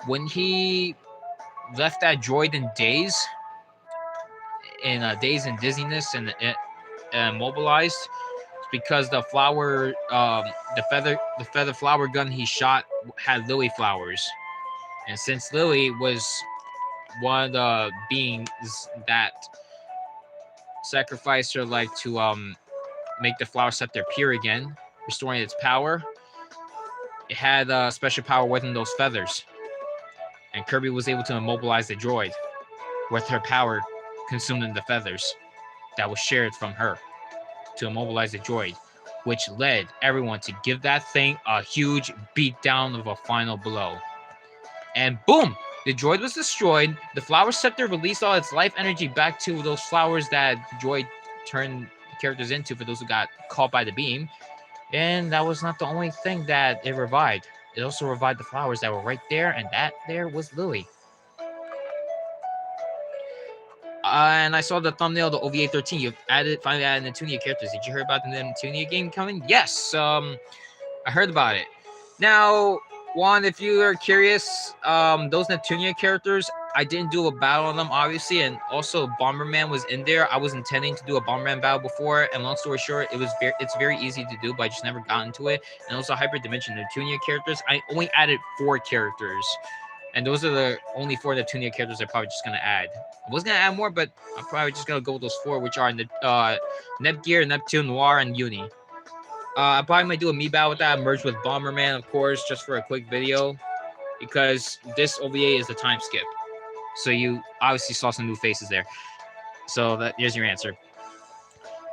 when he left that droid in daze and dizziness and immobilized, it's because the flower, the feather flower gun he shot had lily flowers, and since Lily was one of the beings that sacrificed her life to make the flower scepter pure again, restoring its power, it had a special power within those feathers, and Kirby was able to immobilize the droid with her power consumed in the feathers that was shared from her to immobilize the droid, which led everyone to give that thing a huge beatdown of a final blow. And boom! The droid was destroyed. The flower scepter released all its life energy back to those flowers that the droid turned characters into for those who got caught by the beam. And that was not the only thing that it revived. It also revived the flowers that were right there, and that there was Lily. And I saw the thumbnail of the OVA 13. You've finally added Neptunia characters. Did you hear about the Neptunia game coming? Yes, I heard about it. Now, Juan, if you are curious, those Neptunia characters, I didn't do a battle on them, obviously, and also Bomberman was in there. I was intending to do a Bomberman battle before, and long story short, it's very easy to do, but I just never got into it. And also Hyper Dimension Neptunia characters, I only added 4 characters. And those are the only 4 Neptunia characters I'm probably just going to add. I was going to add more, but I'm probably just going to go with those 4, which are Nepgear, Neptune, Noir, and Uni. I probably might do a me battle with that, merge with Bomberman, of course, just for a quick video. Because this OVA is a time skip. So you obviously saw some new faces there. So here's your answer.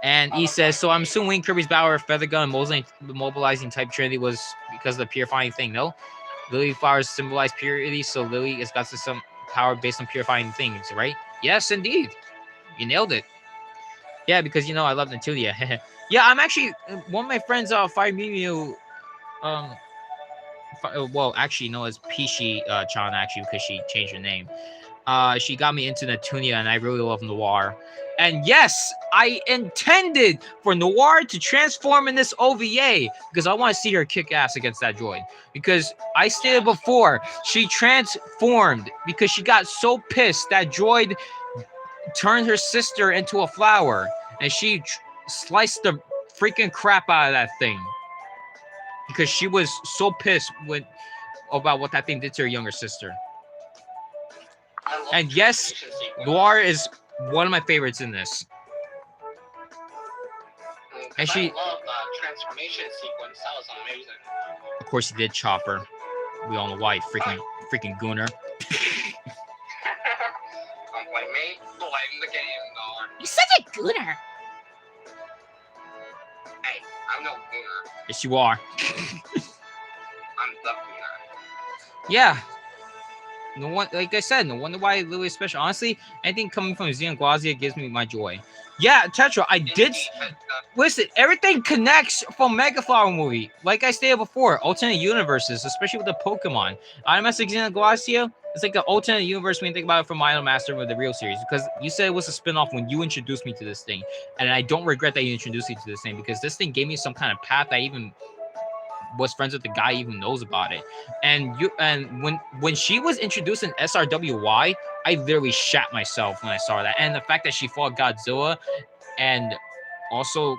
And he says, so I'm assuming Kirby's Battle with Feather Gun and mobilizing type Trinity was because of the purifying thing, no? Lily flowers symbolize purity, so Lily has got some power based on purifying things, right? Yes, indeed. You nailed it. Yeah, because I love Neptunia. Yeah, I'm actually one of my friends, Fire Mew, well, actually, no, it's Pishi Chan, actually, because she changed her name. She got me into Neptunia, and I really love Noir. And yes, I intended for Noir to transform in this OVA because I want to see her kick ass against that droid. Because I stated before, she transformed because she got so pissed that droid turned her sister into a flower, and she sliced the freaking crap out of that thing because she was so pissed about what that thing did to her younger sister. And yes, Noir is one of my favorites in this. And she, I love the transformation sequence. That was amazing. Of course, he did Chopper. We all know why. Freaking gooner. Don't blame me. Blame the game, though. You're such a gooner. Hey, I'm no gooner. Yes, you are. I'm the gooner. Yeah. no one, like I said, no wonder why Lily is special. Honestly, anything coming from Xenoglossia gives me my joy. Yeah, Tetra, I did. Listen, everything connects from Mega Flower movie. Like I stated before, alternate universes, especially with the Pokemon. Animatic Xenoglossia, it's like the alternate universe when you think about it from Idol Master with the real series. Because you said it was a spin-off when you introduced me to this thing. And I don't regret that you introduced me to this thing because this thing gave me some kind of path that even was friends with the guy even knows about it. And when she was introduced in SRWY, I literally shat myself when I saw that. And the fact that she fought Godzilla and also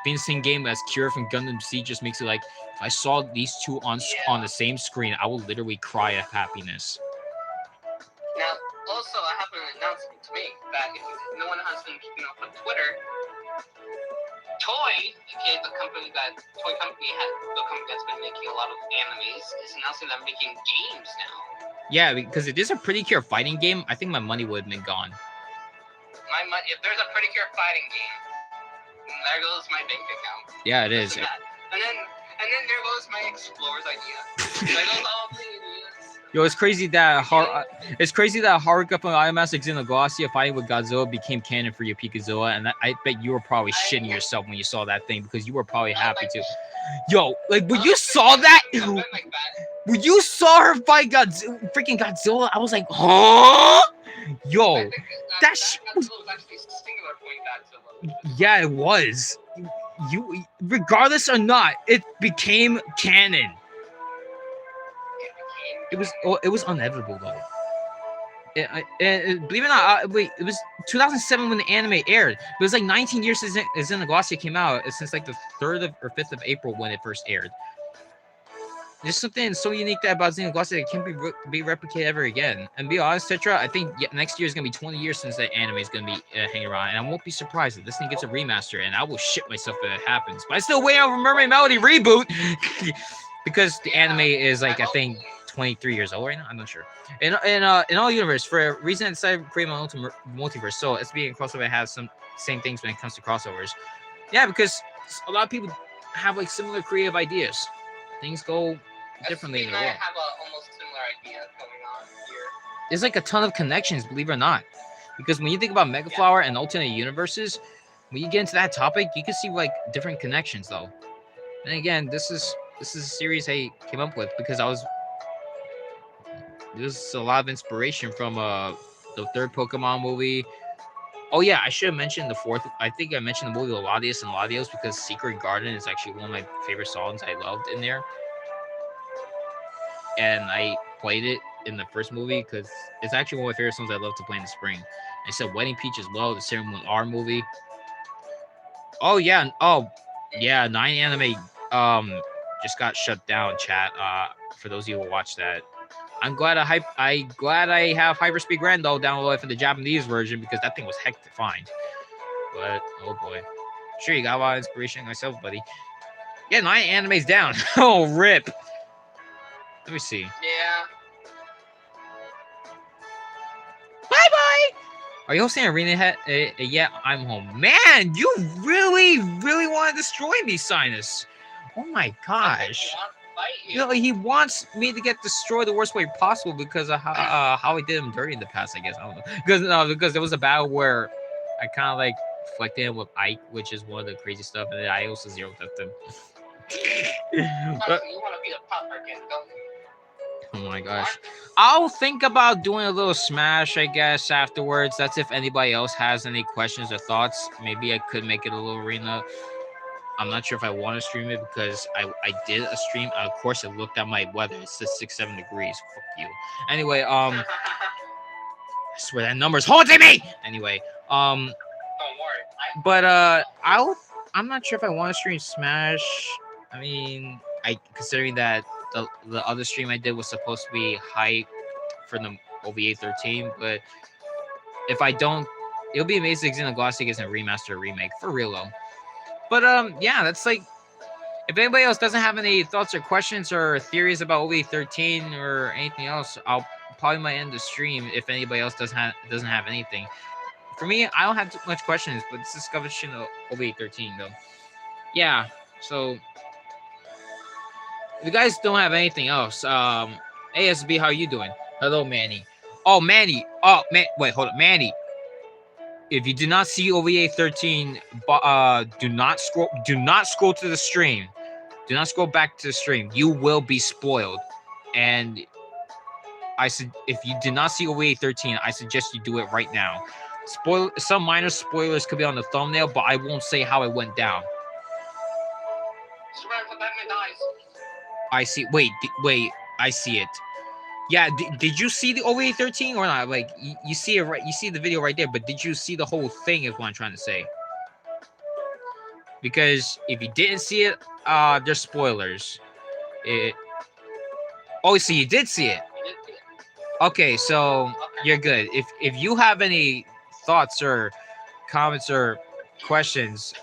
Vincent game as Kira from Gundam Seed just makes it like if I saw these two on the same screen, I would literally cry of happiness. Now, also, I have an announcement to make that if no one has been keeping up with Twitter, Toy, okay, the company that's been making a lot of animes, is announcing they're making games now. Yeah, because if there's a Pretty Cure fighting game, I think my money would have been gone. If there's a Pretty Cure fighting game, there goes my bank account. Yeah, it is. And then there goes my Explorer's idea. There goes all the ideas. Yo, it's crazy that Haruka from Animatic Xenoglossia fighting with Godzilla became canon for your Pikazoa, and I bet you were probably shitting yourself when you saw that thing because you were probably happy too. Yo, like when you saw that, when you saw her fight freaking Godzilla, I was like, huh? Yo, that shit was actually singular point Godzilla. Yeah, it was. You, regardless or not, it became canon. It was inevitable though. Believe it or not, wait, it was 2007 when the anime aired. It was like 19 years since Xenoglossia came out. Since like the 3rd or 5th of April when it first aired. There's something so unique about Xenoglossia that can't be replicated ever again. And be honest, Tetra, I think next year is gonna be 20 years since that anime is gonna be hanging around, and I won't be surprised if this thing gets a remaster, and I will shit myself if it happens. But I still wait on Mermaid Melody reboot because the anime is like I think 23 years old right now. I'm not sure. In all universe, for a reason I decided to create my own multiverse. So SSB&AnimeCrossover has some same things when it comes to crossovers. Yeah, because a lot of people have like similar creative ideas. Things go differently in the world. I have a almost similar idea going on here. There's like a ton of connections, believe it or not. Because when you think about Mega Flower and alternate universes, when you get into that topic, you can see like different connections though. And again, this is a series I came up with because there's a lot of inspiration from the 3rd Pokemon movie. Oh yeah, I should have mentioned the 4th. I think I mentioned the movie Latios and Latios because Secret Garden is actually one of my favorite songs I loved in there. And I played it in the first movie because it's actually one of my favorite songs I love to play in the spring. I said Wedding Peach as well, the Sailor Moon R movie. Oh yeah, 9anime just got shut down, chat. For those of you who watch that. I'm glad I have Hyperspeed Grando downloaded for the Japanese version because that thing was heck to find. But oh boy. Sure, you got a lot of inspiration myself, buddy. Yeah, 9anime's down. Oh rip. Let me see. Yeah. Bye-bye! Are you hosting Arena Head? Yeah, I'm home. Man, you really, really want to destroy me, Sinus. Oh my gosh. You know, he wants me to get destroyed the worst way possible because of how I did him dirty in the past, I guess. I don't know. Because there was a battle where I kind of like reflected him with Ike, which is one of the crazy stuff, and then I also zero left him. You want to be a pop again, don't you? Oh my gosh. I'll think about doing a little smash, I guess, afterwards. That's if anybody else has any questions or thoughts. Maybe I could make it a little arena. I'm not sure if I want to stream it because I did a stream. Of course, I looked at my weather. It says 6-7 degrees. Fuck you. Anyway, I swear that number's haunting me. Anyway, don't worry. But I'm not sure if I want to stream Smash. I mean, considering that the other stream I did was supposed to be hype for the OVA 13, but if I don't, it'll be amazing Xenoglossia gets a remaster or remake for real though. But yeah, that's like, if anybody else doesn't have any thoughts or questions or theories about OVA 13 or anything else, I'll probably might end the stream if anybody else doesn't have anything. For me, I don't have too much questions, but it's discussion of OVA 13 though. Yeah, so if you guys don't have anything else, ASB, how are you doing? Hello, Manny. Oh, Manny. Oh, man. Wait, hold up, Manny. If you did not see OVA 13, do not scroll. Do not scroll to the stream. Do not scroll back to the stream. You will be spoiled. And I said, if you did not see OVA 13, I suggest you do it right now. Some minor spoilers could be on the thumbnail, but I won't say how it went down. I see. Wait. I see it. Yeah. Did you see the OVA 13 or not? Like you see it right. You see the video right there. But did you see the whole thing? Is what I'm trying to say. Because if you didn't see it, there's spoilers. Oh, so you did see it. Okay, so you're good. If you have any thoughts or comments or questions,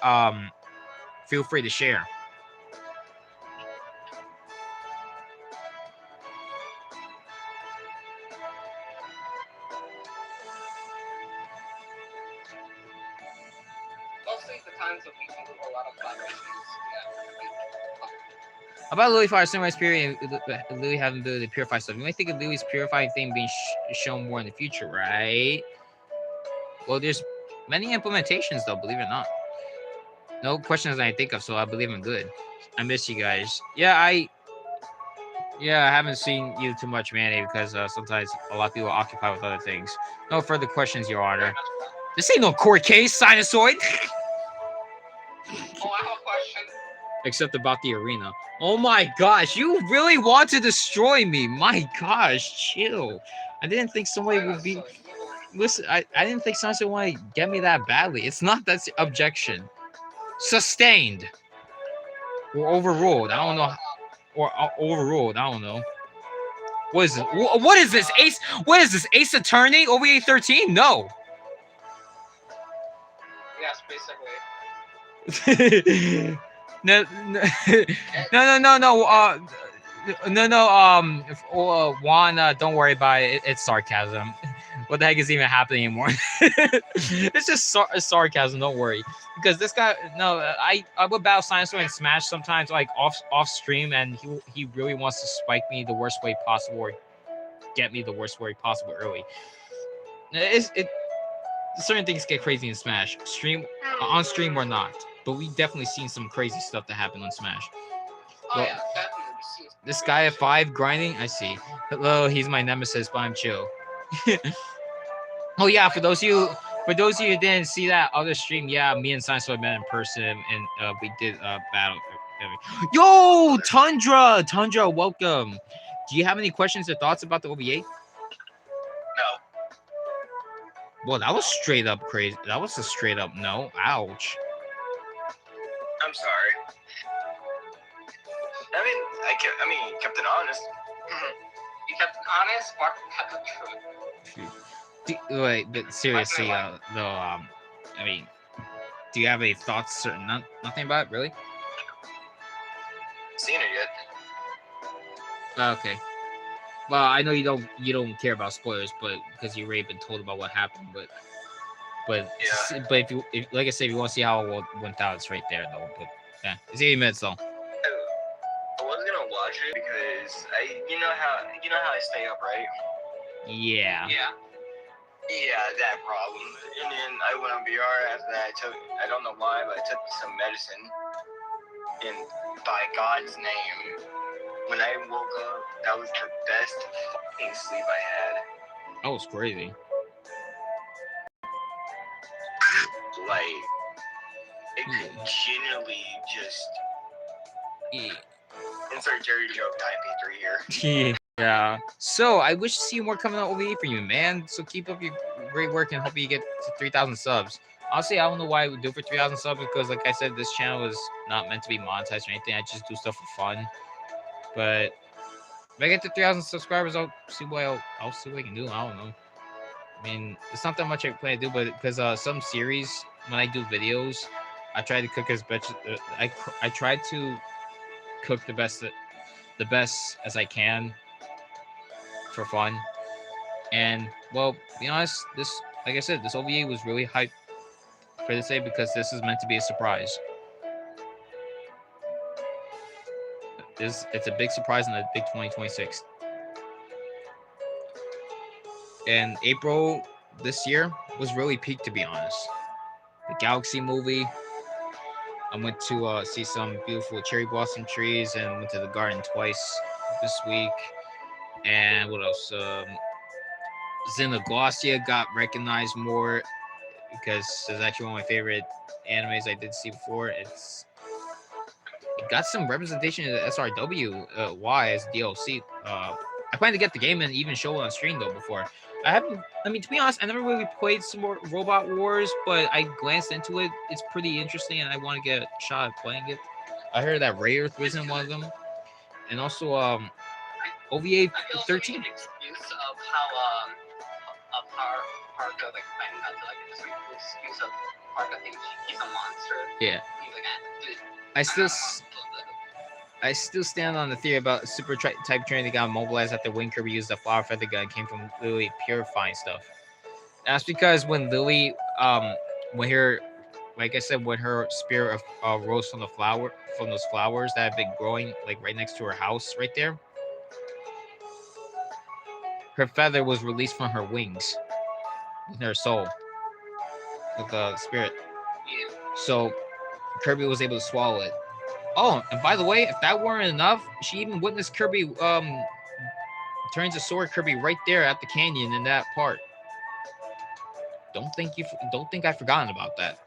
feel free to share. Mostly the times that we can do a lot of collaborations. About Louis Fire Samurai Spirit and Louis having the ability to purify stuff. You might think of Louis' purifying thing being shown more in the future, right? Well, there's many implementations though, believe it or not. No questions that I think of, so I believe I'm good. I miss you guys. Yeah, I haven't seen you too much, Manny, because sometimes a lot of people are occupied with other things. No further questions, Your Honor. This ain't no court case, Sinusoid. Oh, I have a question. Except about the arena. Oh my gosh, you really want to destroy me. My gosh, chill. I didn't think somebody would be... Listen, I didn't think somebody would want to get me that badly. It's not that's the objection. Sustained. Or overruled. I don't know. Or overruled. I don't know. What is this? What is this? Ace? What is this? Ace Attorney? OVA 13? No. Yes, basically. No. Juan, don't worry about it. It's sarcasm. What the heck is even happening anymore? It's just sarcasm. Don't worry, because this guy. No, I would battle Sinusoid and Smash sometimes, like off stream, and he really wants to spike me the worst way possible or get me the worst way possible early. Certain things get crazy in Smash, on stream or not. But we definitely seen some crazy stuff that happened on Smash. Oh, yeah, definitely. This guy at 5 grinding, I see. Hello, he's my nemesis, but I'm chill. Oh yeah, for those of you who didn't see that other stream, yeah, me and Sinusoid met in person and we did battle. Yo, Tundra, welcome. Do you have any questions or thoughts about the OVA? No. Well, that was straight up crazy. That was a straight up no. Ouch. I'm sorry. Kept it honest. You kept it honest, or kept the truth? Wait, but seriously, though, I mean, do you have any thoughts or nothing about it, really? Seen it yet? Okay. Well, I know you don't care about spoilers, but because you've already been told about what happened, but Yeah. But if like I said, if you want to see how it went out, it's right there though. But yeah, it's 80 minutes though. I was gonna watch it because you know how I stay up, right? Yeah. Yeah. Yeah, that problem. And then I went on VR after that. I don't know why, but I took some medicine. And by God's name, when I woke up, that was the best fucking sleep I had. That was crazy. Like, it could genuinely just... Insert Jerry joke IP3 here. Yeah. So I wish to see more coming out OVA for you, man. So keep up your great work and hope you get to 3,000 subs. Honestly, I don't know why I would do it for 3,000 subs because, like I said, this channel is not meant to be monetized or anything. I just do stuff for fun. But if I get to 3,000 subscribers, I'll see what I can do. I don't know. I mean, it's not that much I plan to do, but because some series when I do videos, I try to cook as best. I try to cook the best as I can for fun. And well, to be honest, this, like I said, this OVA was really hyped for this day because this is meant to be a surprise. It's a big surprise in the big 2026. And April this year was really peak, to be honest. The Galaxy movie. I went to see some beautiful cherry blossom trees and went to the garden twice this week. And what else? Xenoglossia got recognized more because it's actually one of my favorite animes I did see before. It got some representation in the SRW Y as DLC. I plan to get the game and even show it on stream though before. I haven't. I mean, to be honest, I never really played some more Robot Wars, but I glanced into it. It's pretty interesting, and I want to get a shot at playing it. I heard that Rayearth was in one of them, and also OVA 13. An excuse of how Haruka like finding out like this excuse of Haruka thinks he's a monster. Yeah. He's like, dude, I still stand on the theory about super type training got mobilized after Wing Kirby used the flower feather gun came from Lily purifying stuff. That's because when Lily, when her, like I said, when her spirit rose from those flowers that have been growing like right next to her house, right there, her feather was released from her wings, with her soul, with the spirit. Yeah. So Kirby was able to swallow it. Oh, and by the way, if that weren't enough, she even witnessed Kirby turns a sword Kirby right there at the canyon in that part. Don't think I've forgotten about that.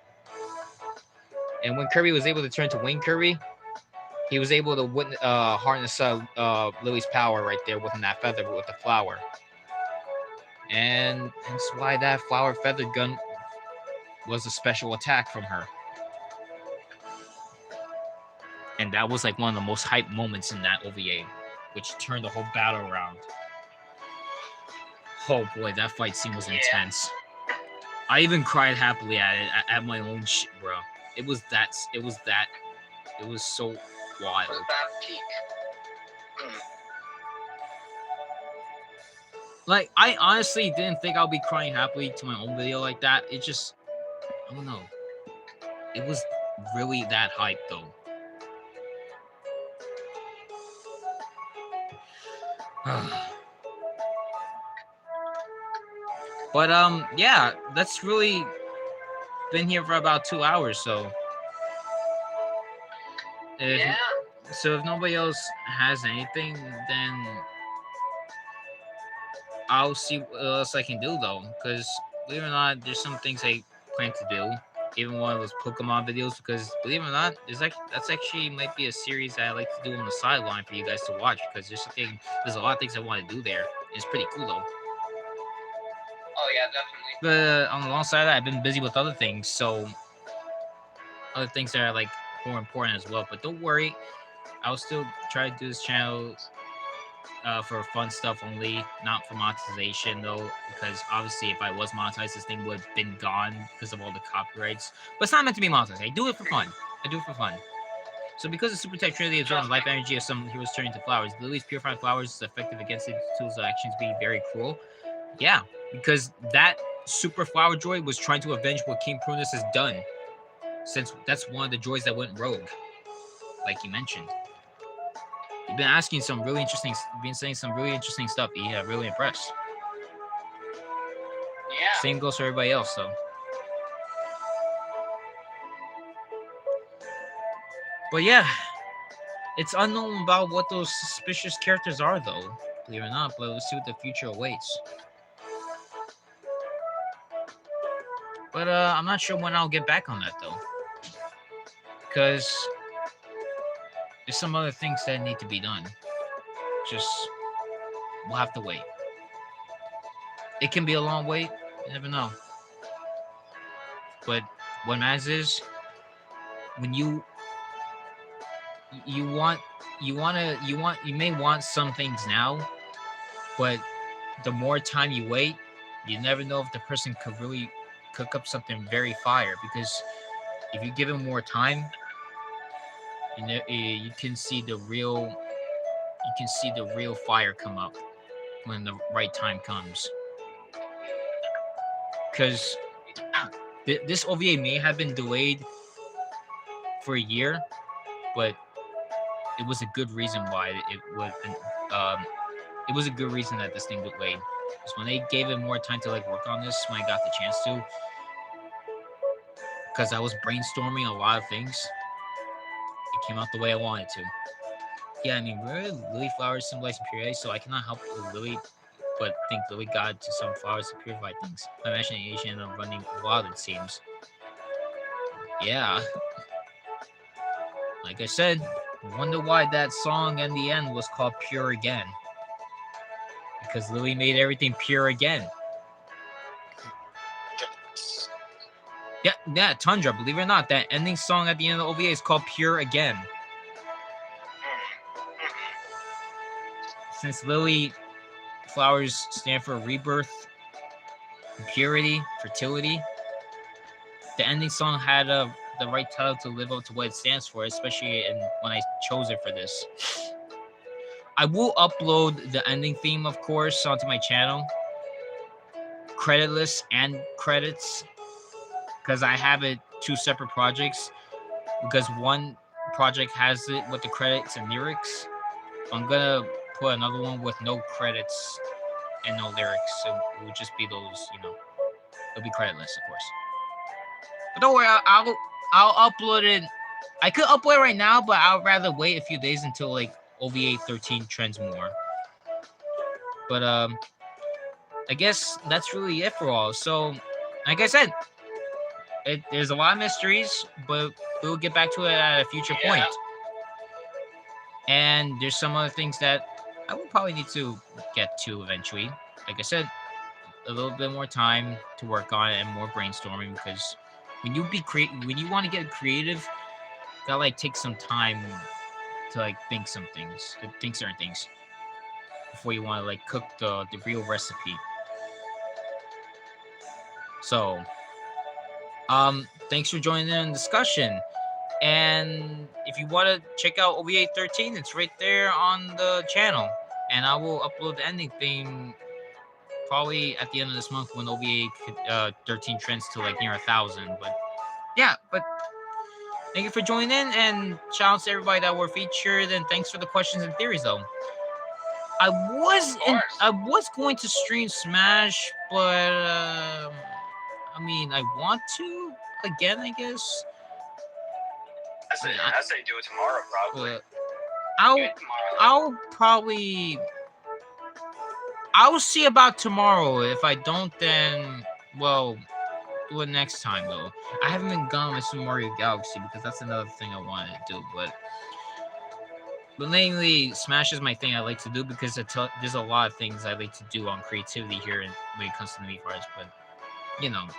And when Kirby was able to turn to Wing Kirby, he was able to harness Lily's power right there within that feather with the flower. And that's why that flower feather gun was a special attack from her. And that was like one of the most hyped moments in that OVA, which turned the whole battle around. Oh boy, that fight scene was intense. I even cried happily at it, at my own shit, bro. It was so wild. Was that peak? Like, I honestly didn't think I'll be crying happily to my own video like that. It just, I don't know. It was really that hype though. But yeah, that's really been here for about 2 hours, so if nobody else has anything, then I'll see what else I can do though, because believe it or not, there's some things I plan to do. Even one of those Pokemon videos, because believe it or not, that's actually might be a series that I like to do on the sideline for you guys to watch, because there's a lot of things I want to do there. It's pretty cool though. Oh yeah, definitely. But on the long side of that, I've been busy with other things, so other things that are like more important as well. But don't worry, I'll still try to do this channel for fun stuff only, not for monetization though, because obviously if I was monetized, this thing would have been gone because of all the copyrights. But it's not meant to be monetized. I do it for fun. So because the super type trinity absorbs life energy of some heroes turning to flowers, Lily's purifying flowers is effective against the tools of actions being very cruel. Yeah, because that super flower droid was trying to avenge what King Prunus has done, since that's one of the droids that went rogue, like you mentioned. You've been asking some really interesting, saying some really interesting stuff. Yeah, really impressed. Yeah. Same goes for everybody else, though. But yeah, it's unknown about what those suspicious characters are, though. Believe it or not, but we'll see what the future awaits. But I'm not sure when I'll get back on that, though. Because there's some other things that need to be done. We'll have to wait. It can be a long wait. You never know. But what matters is when you may want some things now, but the more time you wait, you never know if the person could really cook up something very fire. Because if you give him more time, you can see the real fire come up when the right time comes. Because this OVA may have been delayed for a year, but it was a good reason why it was a good reason that this thing delayed. Because when they gave it more time to like work on this, when I got the chance to, because I was brainstorming a lot of things, it came out the way I wanted to. Yeah, I mean, really, lily flowers symbolize impurity, so I cannot help lily, but think lily god to some flowers to purify things. My imagination of running wild, it seems. Yeah. Like I said, I wonder why that song in the end was called Pure Again. Because Lily made everything pure again. Yeah, Tundra, believe it or not, that ending song at the end of the OVA is called Pure Again. Since Lily flowers stand for rebirth, purity, fertility, the ending song had the right title to live up to what it stands for, especially when I chose it for this. I will upload the ending theme, of course, onto my channel. Creditless and credits. Because I have it 2 separate projects. Because one project has it with the credits and lyrics. I'm gonna put another one with no credits and no lyrics. So it will just be those, it'll be creditless, of course. But don't worry, I'll upload it. I could upload it right now, but I'd rather wait a few days until like OVA 13 trends more. But I guess that's really it for all. So, like I said, there's a lot of mysteries, but we'll get back to it at a future point. And there's some other things that I will probably need to get to eventually. Like I said, a little bit more time to work on it and more brainstorming, because when you want to get creative, you gotta like take some time to like think certain things before you want to like cook the real recipe. So, thanks for joining in the discussion. And if you want to check out OVA 13, it's right there on the channel. And I will upload the ending theme probably at the end of this month when OVA 13 trends to like near 1,000. But yeah, thank you for joining in, and shout out to everybody that were featured, and thanks for the questions and theories though. I was going to stream Smash, but I mean, I want to again, I guess. I say do it tomorrow, probably. I'll see about tomorrow. If I don't, then well, do it next time though. I haven't been gone with Super Mario Galaxy because that's another thing I wanted to do, but mainly Smash is my thing I like to do because there's a lot of things I like to do on creativity here when it comes to the Mii Cards, but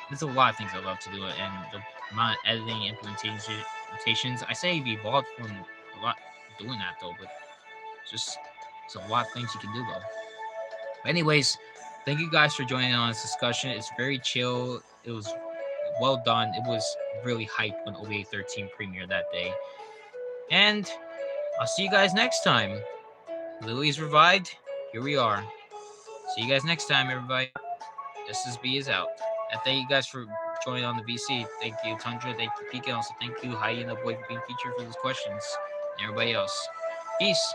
there's a lot of things I love to do, and the amount of editing implementations, I say I've evolved from a lot doing that though, but it's a lot of things you can do though. But anyways, thank you guys for joining on this discussion. It's very chill. It was well done. It was really hype when OVA 13 premiered that day. And I'll see you guys next time. Lily's revived. Here we are. See you guys next time, everybody. SSB is out. And thank you guys for joining on the VC. Thank you, Tundra. Thank you, Pika. Also, thank you, Hyena Boy, for being featured for those questions. And everybody else. Peace.